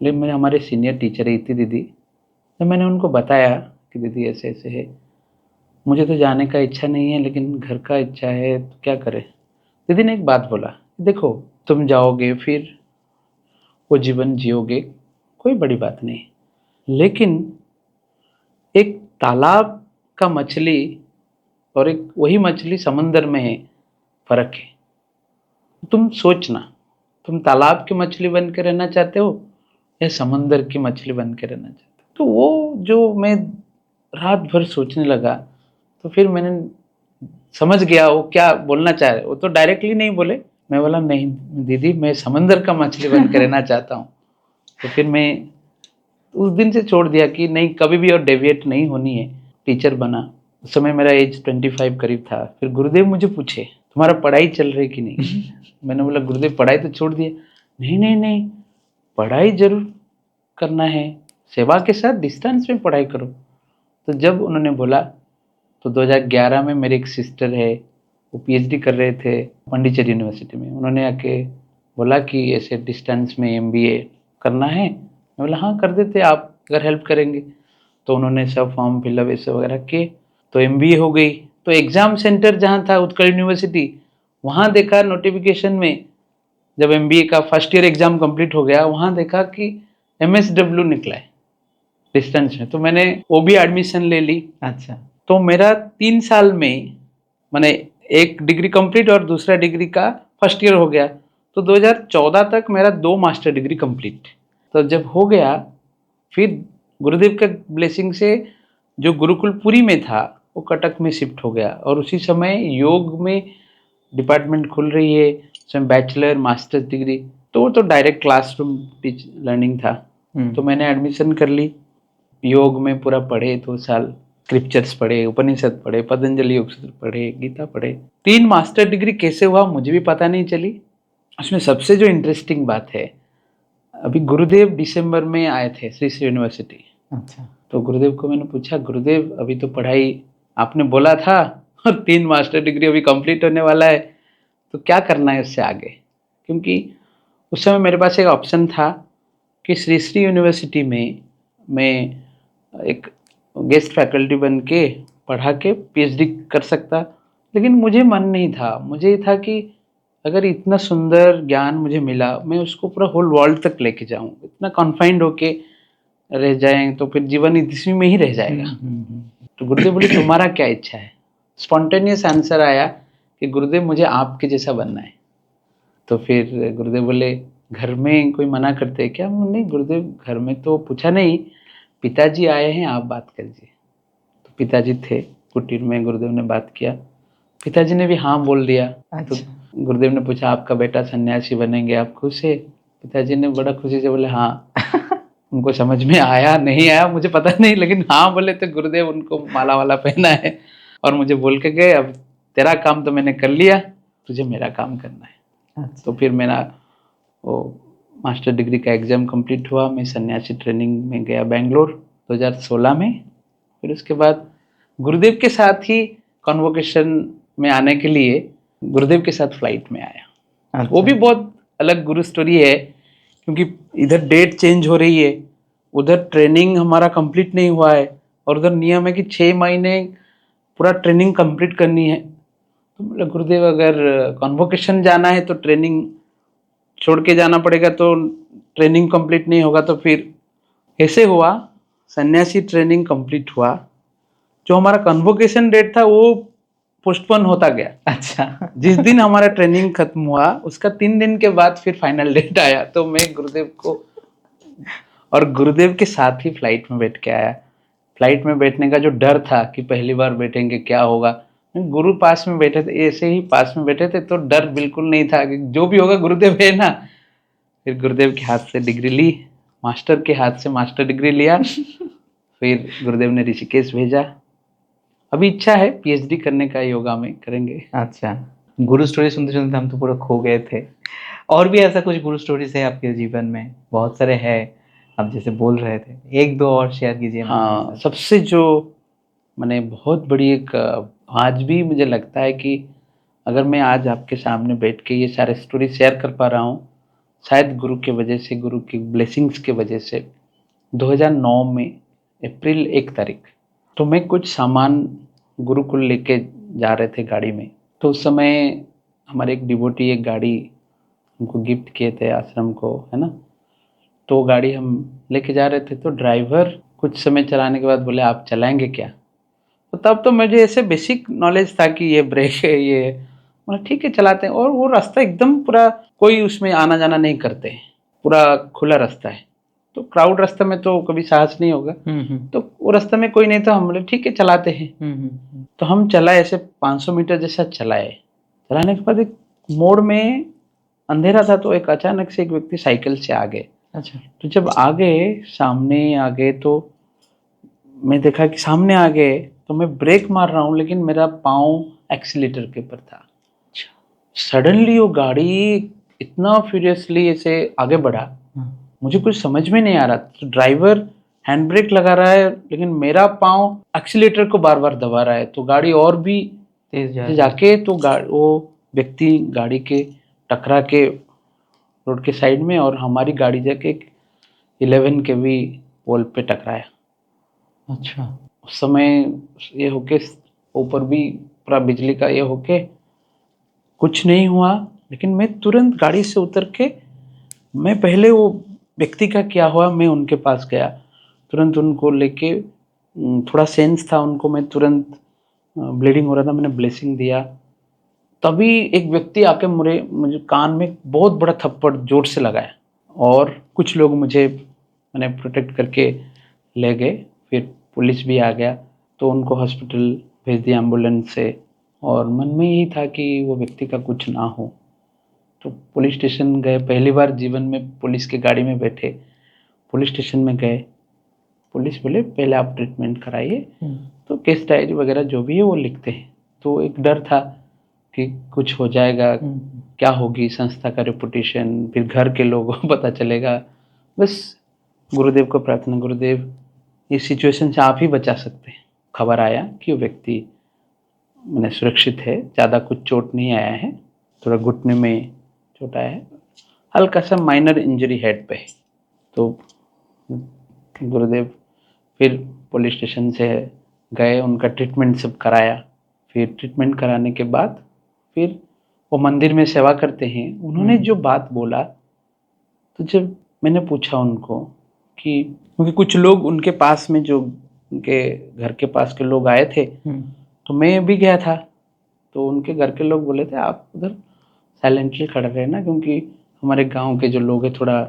लेकिन मेरे हमारे सीनियर टीचर है इतनी दीदी, तो मैंने उनको बताया कि दीदी ऐसे ऐसे है, मुझे तो जाने का इच्छा नहीं है लेकिन घर का इच्छा है, तो क्या करें। दीदी ने एक बात बोला, देखो तुम जाओगे फिर वो जीवन जियोगे, कोई बड़ी बात नहीं, लेकिन एक तालाब का मछली और एक वही मछली समंदर में है, फर्क है। तुम सोचना, तुम तालाब की मछली बन के रहना चाहते हो या समंदर की मछली बन के रहना चाहते हो। तो वो जो मैं रात भर सोचने लगा, तो फिर मैंने समझ गया वो क्या बोलना चाह रहे। वो तो डायरेक्टली नहीं बोले, मैं बोला नहीं दीदी मैं समंदर का मछली बन के रहना चाहता हूँ। तो फिर मैं उस दिन से छोड़ दिया कि नहीं, कभी भी और डेविएट नहीं होनी है। टीचर बना, उस समय मेरा एज 25 करीब था। फिर गुरुदेव मुझे पूछे तुम्हारा पढ़ाई चल रही कि नहीं। मैंने बोला गुरुदेव पढ़ाई तो छोड़ दिया। नहीं नहीं नहीं, पढ़ाई जरूर करना है, सेवा के साथ डिस्टेंस में पढ़ाई करो। तो जब उन्होंने बोला, तो 2011 में मेरी एक सिस्टर है, वो पीएचडी कर रहे थे पांडिचेरी यूनिवर्सिटी में। उन्होंने आके बोला कि ऐसे डिस्टेंस में एमबीए करना है। मैं बोला हाँ कर देते आप अगर हेल्प करेंगे। तो उन्होंने सब फॉर्म फिलअप ऐसे वगैरह किए, तो एमबीए हो गई। तो एग्ज़ाम सेंटर जहाँ था उत्कल यूनिवर्सिटी, वहाँ देखा नोटिफिकेशन में, जब एमबीए का फर्स्ट ईयर एग्ज़ाम कंप्लीट हो गया, वहाँ देखा कि एमएसडब्ल्यू निकला है डिस्टेंस में। तो मैंने वो भी एडमिशन ले ली। अच्छा। तो मेरा 3 साल में मैंने एक डिग्री कंप्लीट और दूसरा डिग्री का फर्स्ट ईयर हो गया। तो 2014 तक मेरा 2 मास्टर डिग्री कंप्लीट। तो जब हो गया, फिर गुरुदेव के ब्लेसिंग से जो गुरुकुल पुरी में था वो कटक में शिफ्ट हो गया, और उसी समय योग में डिपार्टमेंट खुल रही है, उसमें बैचलर मास्टर्स डिग्री। तो वो तो डायरेक्ट क्लासरूम टीच लर्निंग था। तो मैंने एडमिशन कर ली, योग में पूरा पढ़े 2 साल, स्क्रिप्चर्स पढ़े, उपनिषद पढ़े, पतंजलि उपनिषद पढ़े, गीता पढ़े। 3 मास्टर डिग्री कैसे हुआ मुझे भी पता नहीं चली। उसमें सबसे जो इंटरेस्टिंग बात है, अभी गुरुदेव दिसंबर में आए थे श्री श्री यूनिवर्सिटी। अच्छा। तो गुरुदेव को मैंने पूछा, गुरुदेव अभी तो पढ़ाई आपने बोला था और 3 मास्टर डिग्री अभी कंप्लीट होने वाला है, तो क्या करना है उससे आगे। क्योंकि उस समय मेरे पास एक ऑप्शन था कि श्री श्री यूनिवर्सिटी में मैं एक गेस्ट फैकल्टी बन के पढ़ा के पीएचडी कर सकता। लेकिन मुझे मन नहीं था, मुझे ये था कि अगर इतना सुंदर ज्ञान मुझे मिला, मैं उसको पूरा होल वर्ल्ड तक लेके जाऊँ। इतना कॉन्फाइंड होके रह जाएँ तो फिर जीवन इसी में ही रह जाएगा। तो गुरुदेव बोले तुम्हारा क्या इच्छा है। स्पॉन्टेनियस आंसर आया कि गुरुदेव मुझे आपके जैसा बनना है। तो फिर गुरुदेव बोले घर में कोई मना करते हैं क्या। नहीं गुरुदेव, घर में तो पूछा नहीं, पिताजी आए हैं आप बात कीजिए। तो पिताजी थे कुटीर में, गुरुदेव ने बात किया। पिताजी ने भी हाँ बोल दिया। तो अच्छा। गुरुदेव ने पूछा आपका बेटा सन्यासी बनेंगे, आप खुश है? पिताजी ने बड़ा खुशी से बोले हाँ। उनको समझ में आया नहीं आया मुझे पता नहीं, लेकिन हाँ बोले तो गुरुदेव उनको माला वाला पहना है और मुझे बोल के गए, अब तेरा काम तो मैंने कर लिया, तुझे मेरा काम करना है। अच्छा। तो फिर मेरा वो मास्टर डिग्री का एग्ज़ाम कंप्लीट हुआ, मैं सन्यासी ट्रेनिंग में गया बेंगलोर 2016 में। फिर उसके बाद गुरुदेव के साथ ही कॉन्वोकेशन में आने के लिए गुरुदेव के साथ फ्लाइट में आया। अच्छा। वो भी बहुत अलग गुरु स्टोरी है, क्योंकि इधर डेट चेंज हो रही है, उधर ट्रेनिंग हमारा कंप्लीट नहीं हुआ है, और उधर नियम है कि 6 महीने पूरा ट्रेनिंग कंप्लीट करनी है। तो बोले गुरुदेव अगर कॉन्वोकेशन जाना है तो ट्रेनिंग छोड़ के जाना पड़ेगा, तो ट्रेनिंग कंप्लीट नहीं होगा। तो फिर ऐसे हुआ, सन्यासी ट्रेनिंग कंप्लीट हुआ, जो हमारा कन्वोकेशन डेट था वो पोस्टपोन होता गया। अच्छा। जिस दिन हमारा ट्रेनिंग खत्म हुआ उसका 3 दिन के बाद फिर फाइनल डेट आया, तो मैं गुरुदेव को और गुरुदेव के साथ ही फ्लाइट में बैठ के आया। फ्लाइट में बैठने का जो डर था कि पहली बार बैठेंगे क्या होगा, गुरु पास में बैठे थे, ऐसे ही पास में बैठे थे, तो डर बिल्कुल नहीं था कि जो भी होगा गुरुदेव है ना। फिर गुरुदेव के हाथ से डिग्री ली, मास्टर के हाथ से मास्टर डिग्री लिया। फिर गुरुदेव ने ऋषिकेश भेजा। अभी इच्छा है पीएचडी करने का, योगा में करेंगे। अच्छा, गुरु स्टोरी सुनते सुनते हम तो पूरा खो गए थे। और भी ऐसा कुछ गुरु स्टोरीज है आपके जीवन में? बहुत सारे हैं, आप जैसे बोल रहे थे, एक दो और शेयर कीजिए हमारे हाँ, साथ। सबसे जो मैंने बहुत बड़ी एक आज भी मुझे लगता है कि अगर मैं आज आपके सामने बैठ के ये सारे स्टोरी शेयर कर पा रहा हूँ, शायद गुरु के वजह से, गुरु की ब्लेसिंग्स के वजह से। 2009 में अप्रैल 1 तारीख, तो मैं कुछ सामान गुरुकुल लेके जा रहे थे गाड़ी में। तो उस समय हमारे एक डिवोटी एक गाड़ी हमको गिफ्ट किए थे आश्रम को, है ना। तो गाड़ी हम लेके जा रहे थे, तो ड्राइवर कुछ समय चलाने के बाद बोले आप चलाएंगे क्या? तो तब तो मुझे ऐसे बेसिक नॉलेज था कि ये ब्रेक है, ये मतलब ठीक है चलाते हैं। और वो रास्ता एकदम पूरा कोई उसमें आना जाना नहीं करते हैं, पूरा खुला रास्ता है। तो क्राउड रास्ते में तो कभी साहस नहीं होगा, तो वो रास्ते में कोई नहीं था, हम बोले ठीक है चलाते हैं। तो हम चलाए, ऐसे 500 मीटर जैसा चलाए। चलाने के बाद एक मोड़ में अंधेरा था, तो एक अचानक से एक व्यक्ति साइकिल से आ गए। अच्छा। तो जब आ गए, सामने आ गए, तो मैं देखा कि सामने आ गए, तो मैं ब्रेक मार रहा हूँ लेकिन मेरा पाँव एक्सीलेटर के ऊपर था। सडनली वो गाड़ी इतना फ्यूरियसली ऐसे आगे बढ़ा, मुझे कुछ समझ में नहीं आ रहा। तो ड्राइवर हैंड ब्रेक लगा रहा है लेकिन मेरा पाँव एक्सीलेटर को बार बार दबा रहा है, तो गाड़ी और भी तेज जाके तो वो व्यक्ति गाड़ी के टकरा के रोड के साइड में, और हमारी गाड़ी जाके 11 केवी पोल पे टकराया। अच्छा। उस समय ये होके ऊपर भी पूरा बिजली का ये होके कुछ नहीं हुआ, लेकिन मैं तुरंत गाड़ी से उतर के, मैं पहले वो व्यक्ति का क्या हुआ मैं उनके पास गया, तुरंत उनको लेके, थोड़ा सेंस था उनको, मैं तुरंत ब्लीडिंग हो रहा था, मैंने ब्लेसिंग दिया। तभी एक व्यक्ति आके मुझे कान में बहुत बड़ा थप्पड़ जोर से लगाया, और कुछ लोग मुझे मैंने प्रोटेक्ट करके ले गए। फिर पुलिस भी आ गया, तो उनको हॉस्पिटल भेज दिया एम्बुलेंस से, और मन में यही था कि वो व्यक्ति का कुछ ना हो। तो पुलिस स्टेशन गए, पहली बार जीवन में पुलिस की गाड़ी में बैठे, पुलिस स्टेशन में गए। पुलिस बोले पहले आप ट्रीटमेंट कराइए, तो केस डायरी वगैरह जो भी है वो लिखते हैं। तो एक डर था कि कुछ हो जाएगा, क्या होगी संस्था का रेपुटेशन, फिर घर के लोगों को पता चलेगा। बस गुरुदेव को प्रार्थना, गुरुदेव इस सिचुएशन से आप ही बचा सकते हैं। खबर आया कि वो व्यक्ति मैंने सुरक्षित है, ज़्यादा कुछ चोट नहीं आया है, थोड़ा घुटने में चोट आया है, हल्का सा माइनर इंजरी हेड पे है। तो गुरुदेव फिर पुलिस स्टेशन से गए, उनका ट्रीटमेंट सब कराया। फिर ट्रीटमेंट कराने के बाद फिर वो मंदिर में सेवा करते हैं, उन्होंने जो बात बोला, तो जब मैंने पूछा उनको कि, क्योंकि कुछ लोग उनके पास में, जो उनके घर के पास के लोग आए थे, तो मैं भी गया था, तो उनके घर के लोग बोले थे आप उधर साइलेंटली खड़े रहे ना, क्योंकि हमारे गांव के जो लोग हैं थोड़ा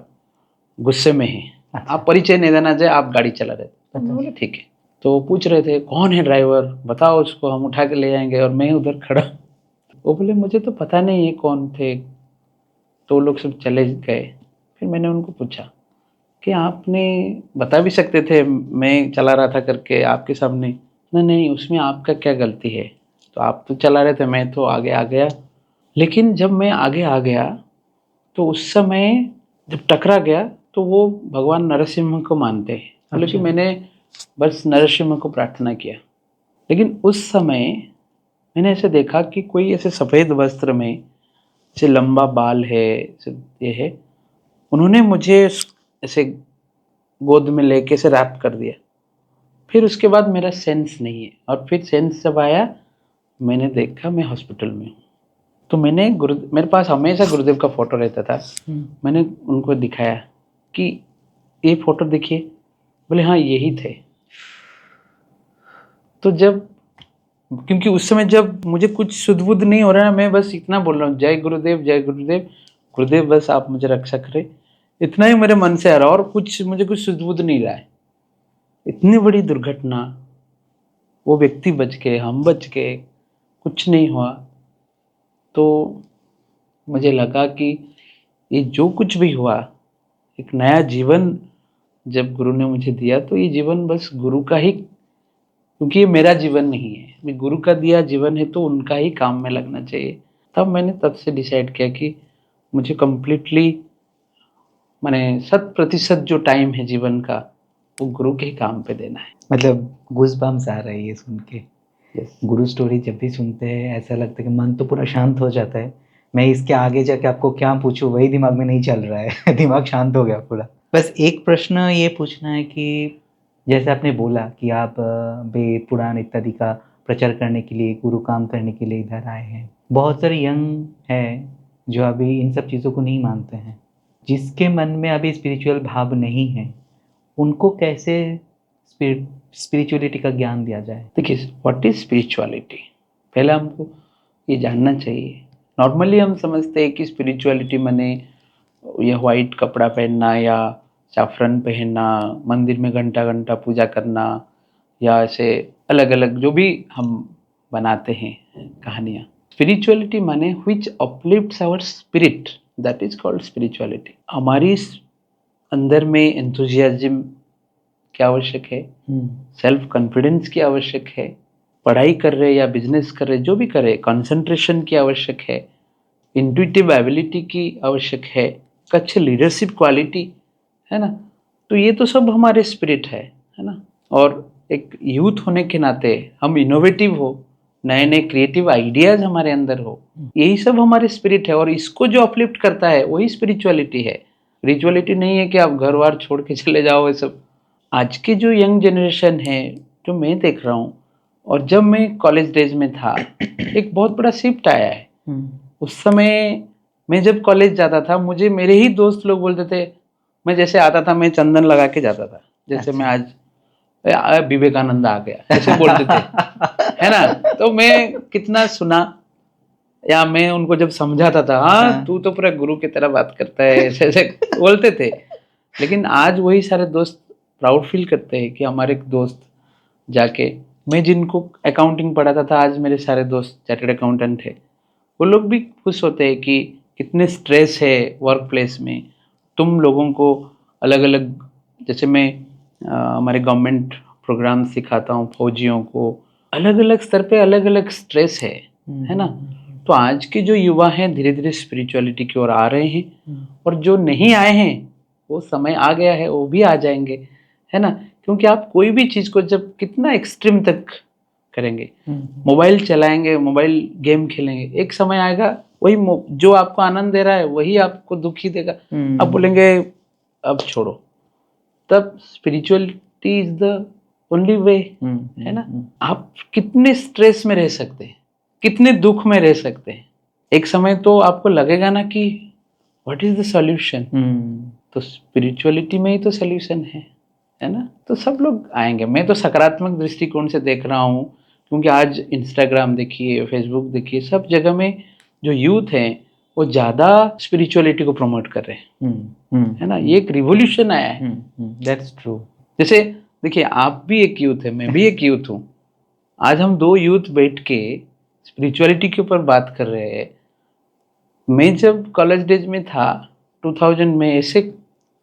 गुस्से में हैं। आप परिचय नहीं देना चाहे, आप गाड़ी चला रहे थे। तो बोले ठीक है। तो वो पूछ रहे थे कौन है ड्राइवर, बताओ उसको, हम उठा के ले जाएंगे। और मैं उधर खड़ा, वो बोले मुझे तो पता नहीं है कौन थे। तो वो लोग सब चले गए। फिर मैंने उनको पूछा कि आपने बता भी सकते थे, मैं चला रहा था करके आपके सामने। नहीं, उसमें आपका क्या गलती है, तो आप तो चला रहे थे, मैं तो आगे आ गया। लेकिन जब मैं आगे आ गया तो उस समय जब टकरा गया तो वो भगवान नरसिम्हा को मानते हैं। बोले कि मैंने बस नरसिम्हा को प्रार्थना किया। लेकिन उस समय मैंने ऐसे देखा कि कोई ऐसे सफ़ेद वस्त्र में, ऐसे लंबा बाल है, ऐसे ये है, उन्होंने मुझे ऐसे गोद में लेके से रैप कर दिया। फिर उसके बाद मेरा सेंस नहीं है, और फिर सेंस जब आया मैंने देखा मैं हॉस्पिटल में हूँ। तो मैंने मेरे पास हमेशा गुरुदेव का फोटो रहता था। मैंने उनको दिखाया कि ये फोटो देखिए। बोले हाँ यही थे। तो जब, क्योंकि उस समय जब मुझे कुछ सुध बुध नहीं हो रहा है, मैं बस इतना बोल रहा हूँ जय गुरुदेव जय गुरुदेव, गुरुदेव बस आप मुझे रक्षा करें, इतना ही मेरे मन से आ रहा, और कुछ मुझे कुछ सुध बुध नहीं रहा है। इतनी बड़ी दुर्घटना, वो व्यक्ति बच गए, हम बच गए, कुछ नहीं हुआ। तो मुझे लगा कि ये जो कुछ भी हुआ, एक नया जीवन जब गुरु ने मुझे दिया, तो ये जीवन बस गुरु का ही, क्योंकि ये मेरा जीवन नहीं है, मैं गुरु का दिया जीवन है, तो उनका ही काम में लगना चाहिए। तब मैंने तब से डिसाइड किया कि मुझे कम्प्लीटली, माने 100% जो टाइम है जीवन का वो गुरु के ही काम पे देना है। मतलब गूज़बम्स आ रही है सुन के। गुरु स्टोरी जब भी सुनते हैं ऐसा लगता है कि मन तो पूरा शांत हो जाता है। मैं इसके आगे जाके आपको क्या पूछूं वही दिमाग में नहीं चल रहा है दिमाग शांत हो गया पूरा। बस एक प्रश्न ये पूछना है कि जैसे आपने बोला कि आप वेद पुराण इत्यादि का प्रचार करने के लिए, गुरु काम करने के लिए इधर आए हैं। बहुत सारे यंग हैं जो अभी इन सब चीज़ों को नहीं मानते हैं, जिसके मन में अभी स्पिरिचुअल भाव नहीं है, उनको कैसे स्पिरिचुअलिटी का ज्ञान दिया जाए? देखिए, व्हाट इज स्पिरिचुअलिटी, पहले हमको ये जानना चाहिए। नॉर्मली हम समझते हैं कि स्पिरिचुअलिटी माने यह वाइट कपड़ा पहनना या सैफरन पहनना, मंदिर में घंटा घंटा पूजा करना, या ऐसे अलग अलग जो भी हम बनाते हैं कहानियाँ। स्पिरिचुअलिटी माने which uplifts our spirit, that is called spirituality. हमारी अंदर में एंथुजियाज्म की आवश्यक है, सेल्फ कॉन्फिडेंस की आवश्यक है, पढ़ाई कर रहे या बिजनेस कर रहे, जो भी करे, कंसंट्रेशन की आवश्यक है, इंट्यूटिव एबिलिटी की आवश्यक है, कच्छ लीडरशिप क्वालिटी है ना। तो ये तो सब हमारे स्पिरिट है ना। और एक यूथ होने के नाते हम इनोवेटिव हो, नए नए क्रिएटिव आइडियाज हमारे अंदर हो, यही सब हमारे स्पिरिट है। और इसको जो अपलिफ्ट करता है वही स्पिरिचुअलिटी है। स्पिरिचुअलिटी नहीं है कि आप घर बार छोड़ के चले जाओ, ये सब। आज के जो यंग जनरेशन है, जो मैं देख रहा हूँ, और जब मैं कॉलेज डेज में था, एक बहुत बड़ा शिफ्ट आया है। उस समय मैं जब कॉलेज जाता था, मुझे मेरे ही दोस्त लोग बोलते थे, मैं जैसे आता था मैं चंदन लगा के जाता था, जैसे मैं आज विवेकानंद आ गया ऐसे बोलते थे है ना। तो मैं कितना सुना, या मैं उनको जब समझाता था, हाँ तू तो पूरा गुरु की तरह बात करता है, ऐसे ऐसे बोलते थे। लेकिन आज वही सारे दोस्त प्राउड फील करते हैं कि हमारे एक दोस्त जाके, मैं जिनको अकाउंटिंग पढ़ाता था, आज मेरे सारे दोस्त चार्टर्ड अकाउंटेंट है। वो लोग भी खुश होते हैं कि कितने स्ट्रेस है वर्क प्लेस में, तुम लोगों को अलग अलग, जैसे मैं हमारे गवर्नमेंट प्रोग्राम सिखाता हूँ फौजियों को, अलग अलग स्तर पे अलग अलग स्ट्रेस है ना। तो आज के जो युवा हैं धीरे धीरे स्पिरिचुअलिटी की ओर आ रहे हैं, और जो नहीं आए हैं वो समय आ गया है, वो भी आ जाएंगे, है ना। क्योंकि आप कोई भी चीज़ को जब कितना एक्सट्रीम तक करेंगे, मोबाइल चलाएंगे, मोबाइल गेम खेलेंगे, एक समय आएगा वही जो आपको आनंद दे रहा है वही आपको दुखी देगा। अब बोलेंगे अब छोड़ो, तब spirituality is the only way, है ना। आप कितने स्ट्रेस में रह सकते हैं, कितने दुख में रह सकते हैं, एक समय तो आपको लगेगा ना कि व्हाट इज द सॉल्यूशन। तो स्पिरिचुअलिटी में ही तो सॉल्यूशन है ना। तो सब लोग आएंगे, मैं तो सकारात्मक दृष्टिकोण से देख रहा हूँ। क्योंकि आज इंस्टाग्राम देखिए, फेसबुक देखिए, सब जगह में जो यूथ हैं वो ज़्यादा स्पिरिचुअलिटी को प्रमोट कर रहे हैं, है ना। ये एक रिवॉल्यूशन आया है। That's true. जैसे देखिए, आप भी एक यूथ है, मैं भी एक यूथ हूँ। आज हम दो यूथ बैठ के स्पिरिचुअलिटी के ऊपर बात कर रहे हैं। मैं जब कॉलेज डेज में था 2000 में, ऐसे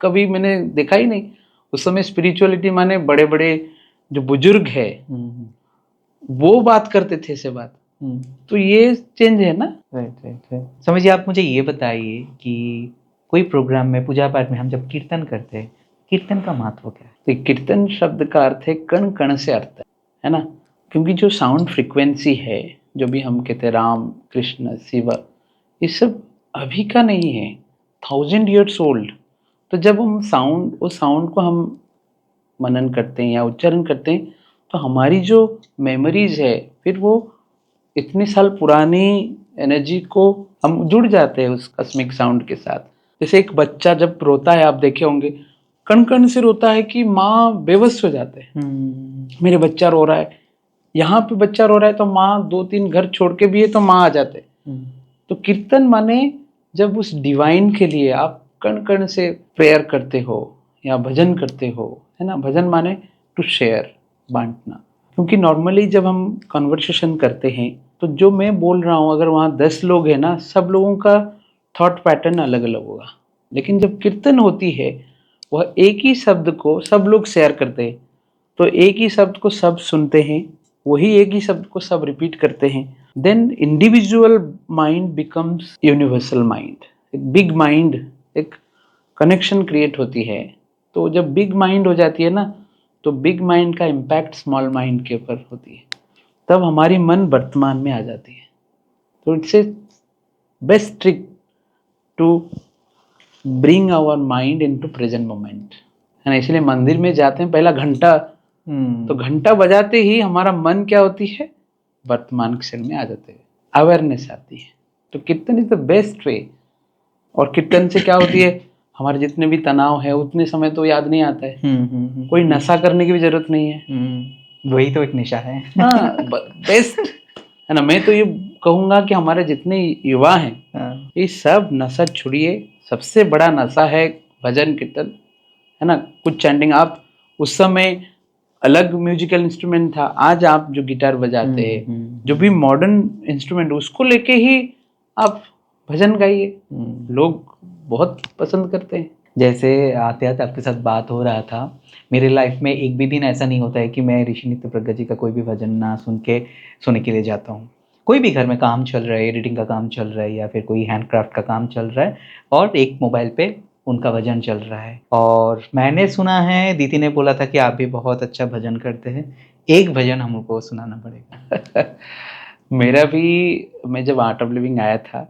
कभी मैंने देखा ही नहीं। उस समय स्पिरिचुअलिटी माने बड़े बड़े जो बुजुर्ग है वो बात करते थे ऐसे बात। तो ये चेंज है ना। राइट। समझिए, आप मुझे ये बताइए कि कोई प्रोग्राम में, पूजा पाठ में हम जब कीर्तन करते हैं, कीर्तन का महत्व क्या है? तो कीर्तन शब्द का अर्थ है कण कण से अर्थ है ना। क्योंकि जो साउंड फ्रीक्वेंसी है, जो भी हम कहते हैं राम कृष्ण शिव, ये सब अभी का नहीं है, 1000 years ओल्ड। तो जब हम उस साउंड को हम मनन करते हैं या उच्चारण करते हैं, तो हमारी जो मेमोरीज है, फिर वो इतने साल पुरानी एनर्जी को हम जुड़ जाते हैं उस कस्मिक साउंड के साथ। जैसे एक बच्चा जब रोता है, आप देखे होंगे, कण कण से रोता है कि माँ बेबस हो जाते हैं। मेरे बच्चा रो रहा है, यहाँ पे बच्चा रो रहा है तो माँ 2-3 घर छोड़ के भी है तो माँ आ जाते। तो कीर्तन माने जब उस डिवाइन के लिए आप कण कण से प्रेयर करते हो या भजन करते हो, है ना। भजन माने टू शेयर, बांटना। क्योंकि नॉर्मली जब हम कन्वर्सेशन करते हैं तो जो मैं बोल रहा हूँ, अगर वहाँ 10 लोग हैं ना, सब लोगों का थॉट पैटर्न अलग अलग होगा। लेकिन जब कीर्तन होती है, वह एक ही शब्द को सब लोग शेयर करते हैं। तो एक ही शब्द को सब सुनते हैं, वही एक ही शब्द को सब रिपीट करते हैं। Then individual mind becomes universal mind. एक बिग माइंड, एक कनेक्शन क्रिएट होती है। तो जब बिग माइंड हो जाती है ना, तो बिग माइंड का इम्पैक्ट स्मॉल माइंड के ऊपर होती है, तब हमारी मन वर्तमान में आ जाती है। तो it's a best trick to bring our mind into present moment, है ना। इसलिए मंदिर में जाते हैं, पहला घंटा, तो घंटा बजाते ही हमारा मन क्या होती है, वर्तमान क्षण में आ जाते हैं, अवेयरनेस आती है। तो कीर्तन इज द बेस्ट वे। और कीर्तन से क्या होती है, हमारे जितने भी तनाव है उतने समय तो याद नहीं आता है। कोई नशा करने की भी जरूरत नहीं है। वही तो एक निशा है। हाँ, बेस्ट है ना। मैं तो ये कहूँगा कि हमारे जितने युवा हैं, ये सब नशा छुड़िए। सबसे बड़ा नशा है भजन कीर्तन, है ना। कुछ चैंटिंग, आप उस समय अलग म्यूजिकल इंस्ट्रूमेंट था, आज आप जो गिटार बजाते हैं, जो भी मॉडर्न इंस्ट्रूमेंट, उसको लेके ही आप भजन गाइए। लोग बहुत पसंद करते हैं। जैसे आते आते आपके साथ बात हो रहा था, मेरे लाइफ में एक भी दिन ऐसा नहीं होता है कि मैं ऋषि नित्य प्रज्ञा जी का कोई भी भजन ना सुनने के लिए जाता हूँ। कोई भी घर में काम चल रहा है, एडिटिंग का काम चल रहा है या फिर कोई हैंडक्राफ्ट का काम चल रहा है, और एक मोबाइल पे उनका भजन चल रहा है। और मैंने सुना है, दीदी ने बोला था कि आप भी बहुत अच्छा भजन करते हैं, एक भजन हमको सुनाना पड़ेगा। मेरा भी, मैं जब आर्ट ऑफ लिविंग आया था,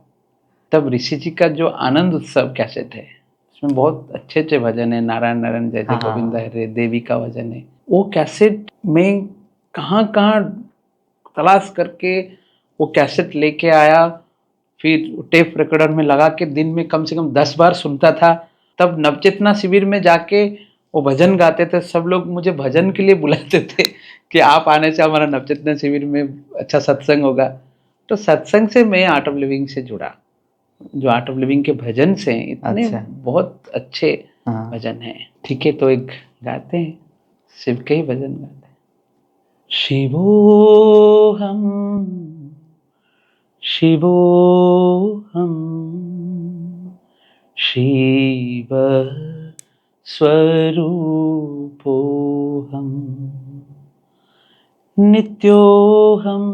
तब ऋषि जी का जो आनंद उत्सव कैसेट है, उसमें बहुत अच्छे अच्छे भजन है। नारायण नारायण जय जय गोविंद हरे, देवी का भजन है। वो कैसेट में कहाँ कहाँ तलाश करके वो कैसेट लेके आया, फिर टेप रिकॉर्डर में लगा के दिन में कम से कम 10 बार सुनता था। तब नवचेतना शिविर में जाके वो भजन गाते थे। सब लोग मुझे भजन के लिए बुलाते थे कि आप आने से हमारा नवचेतना शिविर में अच्छा सत्संग होगा। तो सत्संग से मैं आर्ट ऑफ लिविंग से जुड़ा। जो आर्ट ऑफ लिविंग के भजन से इतने बहुत अच्छे भजन हैं। ठीक है, तो एक गाते हैं, शिव के ही भजन गाते हैं। शिवोहम शिवोहम शिव स्वरूपोहम नित्योहम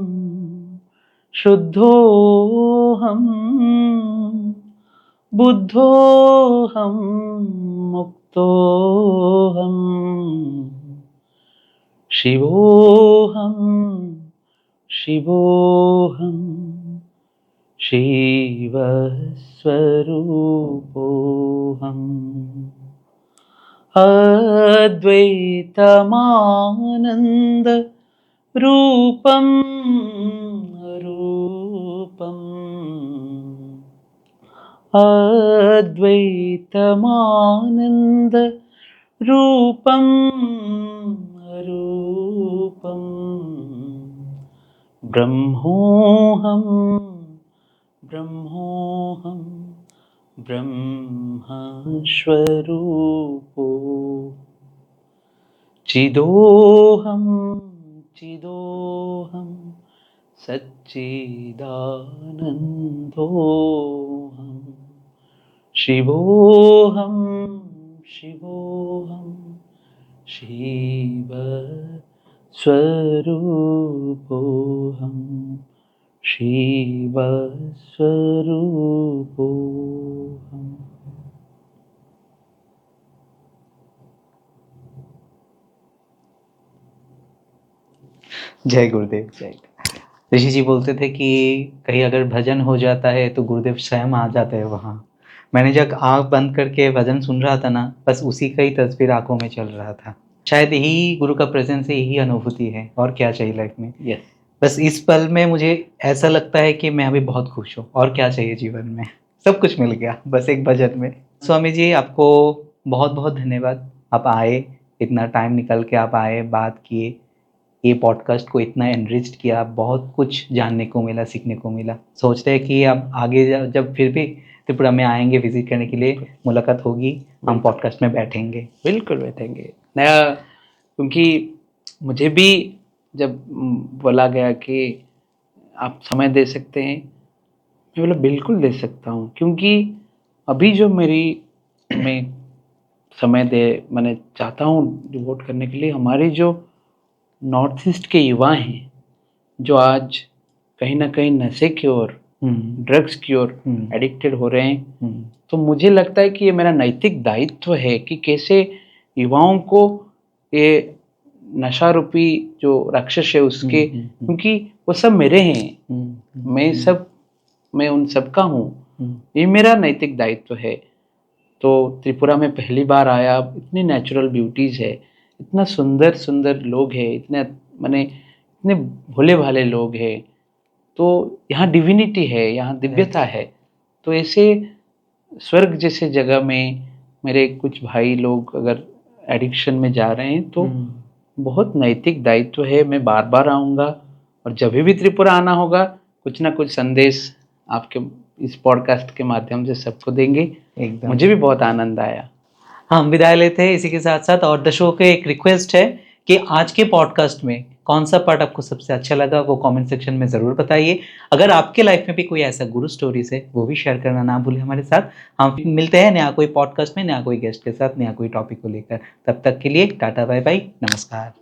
शुद्धोहम बुद्धोहम मुक्तोहम शिवोहम शिवोहम शिवस्वरूपोहम अद्वैतमानंद रूपम रूपम अद्वैतमानंद रूपम रूपम ब्रह्मोहम ब्रह्मोहम ब्रह्मस्वरूपो चिदोहम चिदोहम सच्चिदानंदोहम शिवोहम शिवोहम शिव स्वरूपोहम शिव स्वरूपोहम। जय गुरुदेव जय। ऋषि जी बोलते थे कि कहीं अगर भजन हो जाता है तो गुरुदेव स्वयं आ जाते हैं वहाँ। मैंने जब आँख बंद करके भजन सुन रहा था ना, बस उसी का ही तस्वीर आंखों में चल रहा था। शायद यही गुरु का प्रेजेंस है, यही अनुभूति है, और क्या चाहिए लाइफ में। यस, बस इस पल में मुझे ऐसा लगता है कि मैं अभी बहुत खुश हूँ, और क्या चाहिए जीवन में। सब कुछ मिल गया बस एक भजन में। स्वामी जी आपको बहुत बहुत धन्यवाद। आप आए, इतना टाइम निकल के आप आए, बात किए, ये पॉडकास्ट को इतना एनरिच्ड किया, बहुत कुछ जानने को मिला, सीखने को मिला। सोचते हैं कि अब आगे जब फिर भी त्रिपुरा में आएंगे विजिट करने के लिए, मुलाकात होगी, हम पॉडकास्ट में बैठेंगे। बिल्कुल बैठेंगे नया, क्योंकि मुझे भी जब बोला गया कि आप समय दे सकते हैं, मैं बोला बिल्कुल दे सकता हूँ, क्योंकि अभी जो मैं समय मैंने चाहता हूँ डिवोट करने के लिए, हमारे जो नॉर्थ ईस्ट के युवा हैं जो आज कहीं ना कहीं नशे की ओर, ड्रग्स की ओर एडिक्टेड हो रहे हैं, तो मुझे लगता है कि ये मेरा नैतिक दायित्व है कि कैसे युवाओं को ये नशा रूपी जो राक्षस है उसके, क्योंकि वो सब मेरे हैं, मैं उन सबका हूँ, ये मेरा नैतिक दायित्व है। तो त्रिपुरा में पहली बार आया, इतनी नेचुरल ब्यूटीज है, इतना सुंदर सुंदर लोग हैं, इतने भोले भाले लोग हैं, तो यहाँ डिविनिटी है, यहाँ दिव्यता है। तो ऐसे स्वर्ग जैसे जगह में मेरे कुछ भाई लोग अगर एडिक्शन में जा रहे हैं तो बहुत नैतिक दायित्व है, मैं बार बार आऊँगा, और जब भी त्रिपुरा आना होगा कुछ ना कुछ संदेश आपके इस पॉडकास्ट के माध्यम से सबको देंगे। एकदम मुझे भी बहुत आनंद आया। हम विदाई लेते हैं इसी के साथ साथ, और दर्शकों के एक रिक्वेस्ट है कि आज के पॉडकास्ट में कौन सा पार्ट आपको सबसे अच्छा लगा वो कमेंट सेक्शन में ज़रूर बताइए। अगर आपके लाइफ में भी कोई ऐसा गुरु स्टोरीज है वो भी शेयर करना ना भूलें हमारे साथ। हम मिलते हैं नया कोई पॉडकास्ट में, नया कोई गेस्ट के साथ, नया कोई टॉपिक को लेकर। तब तक के लिए टाटा बाय बाय, नमस्कार।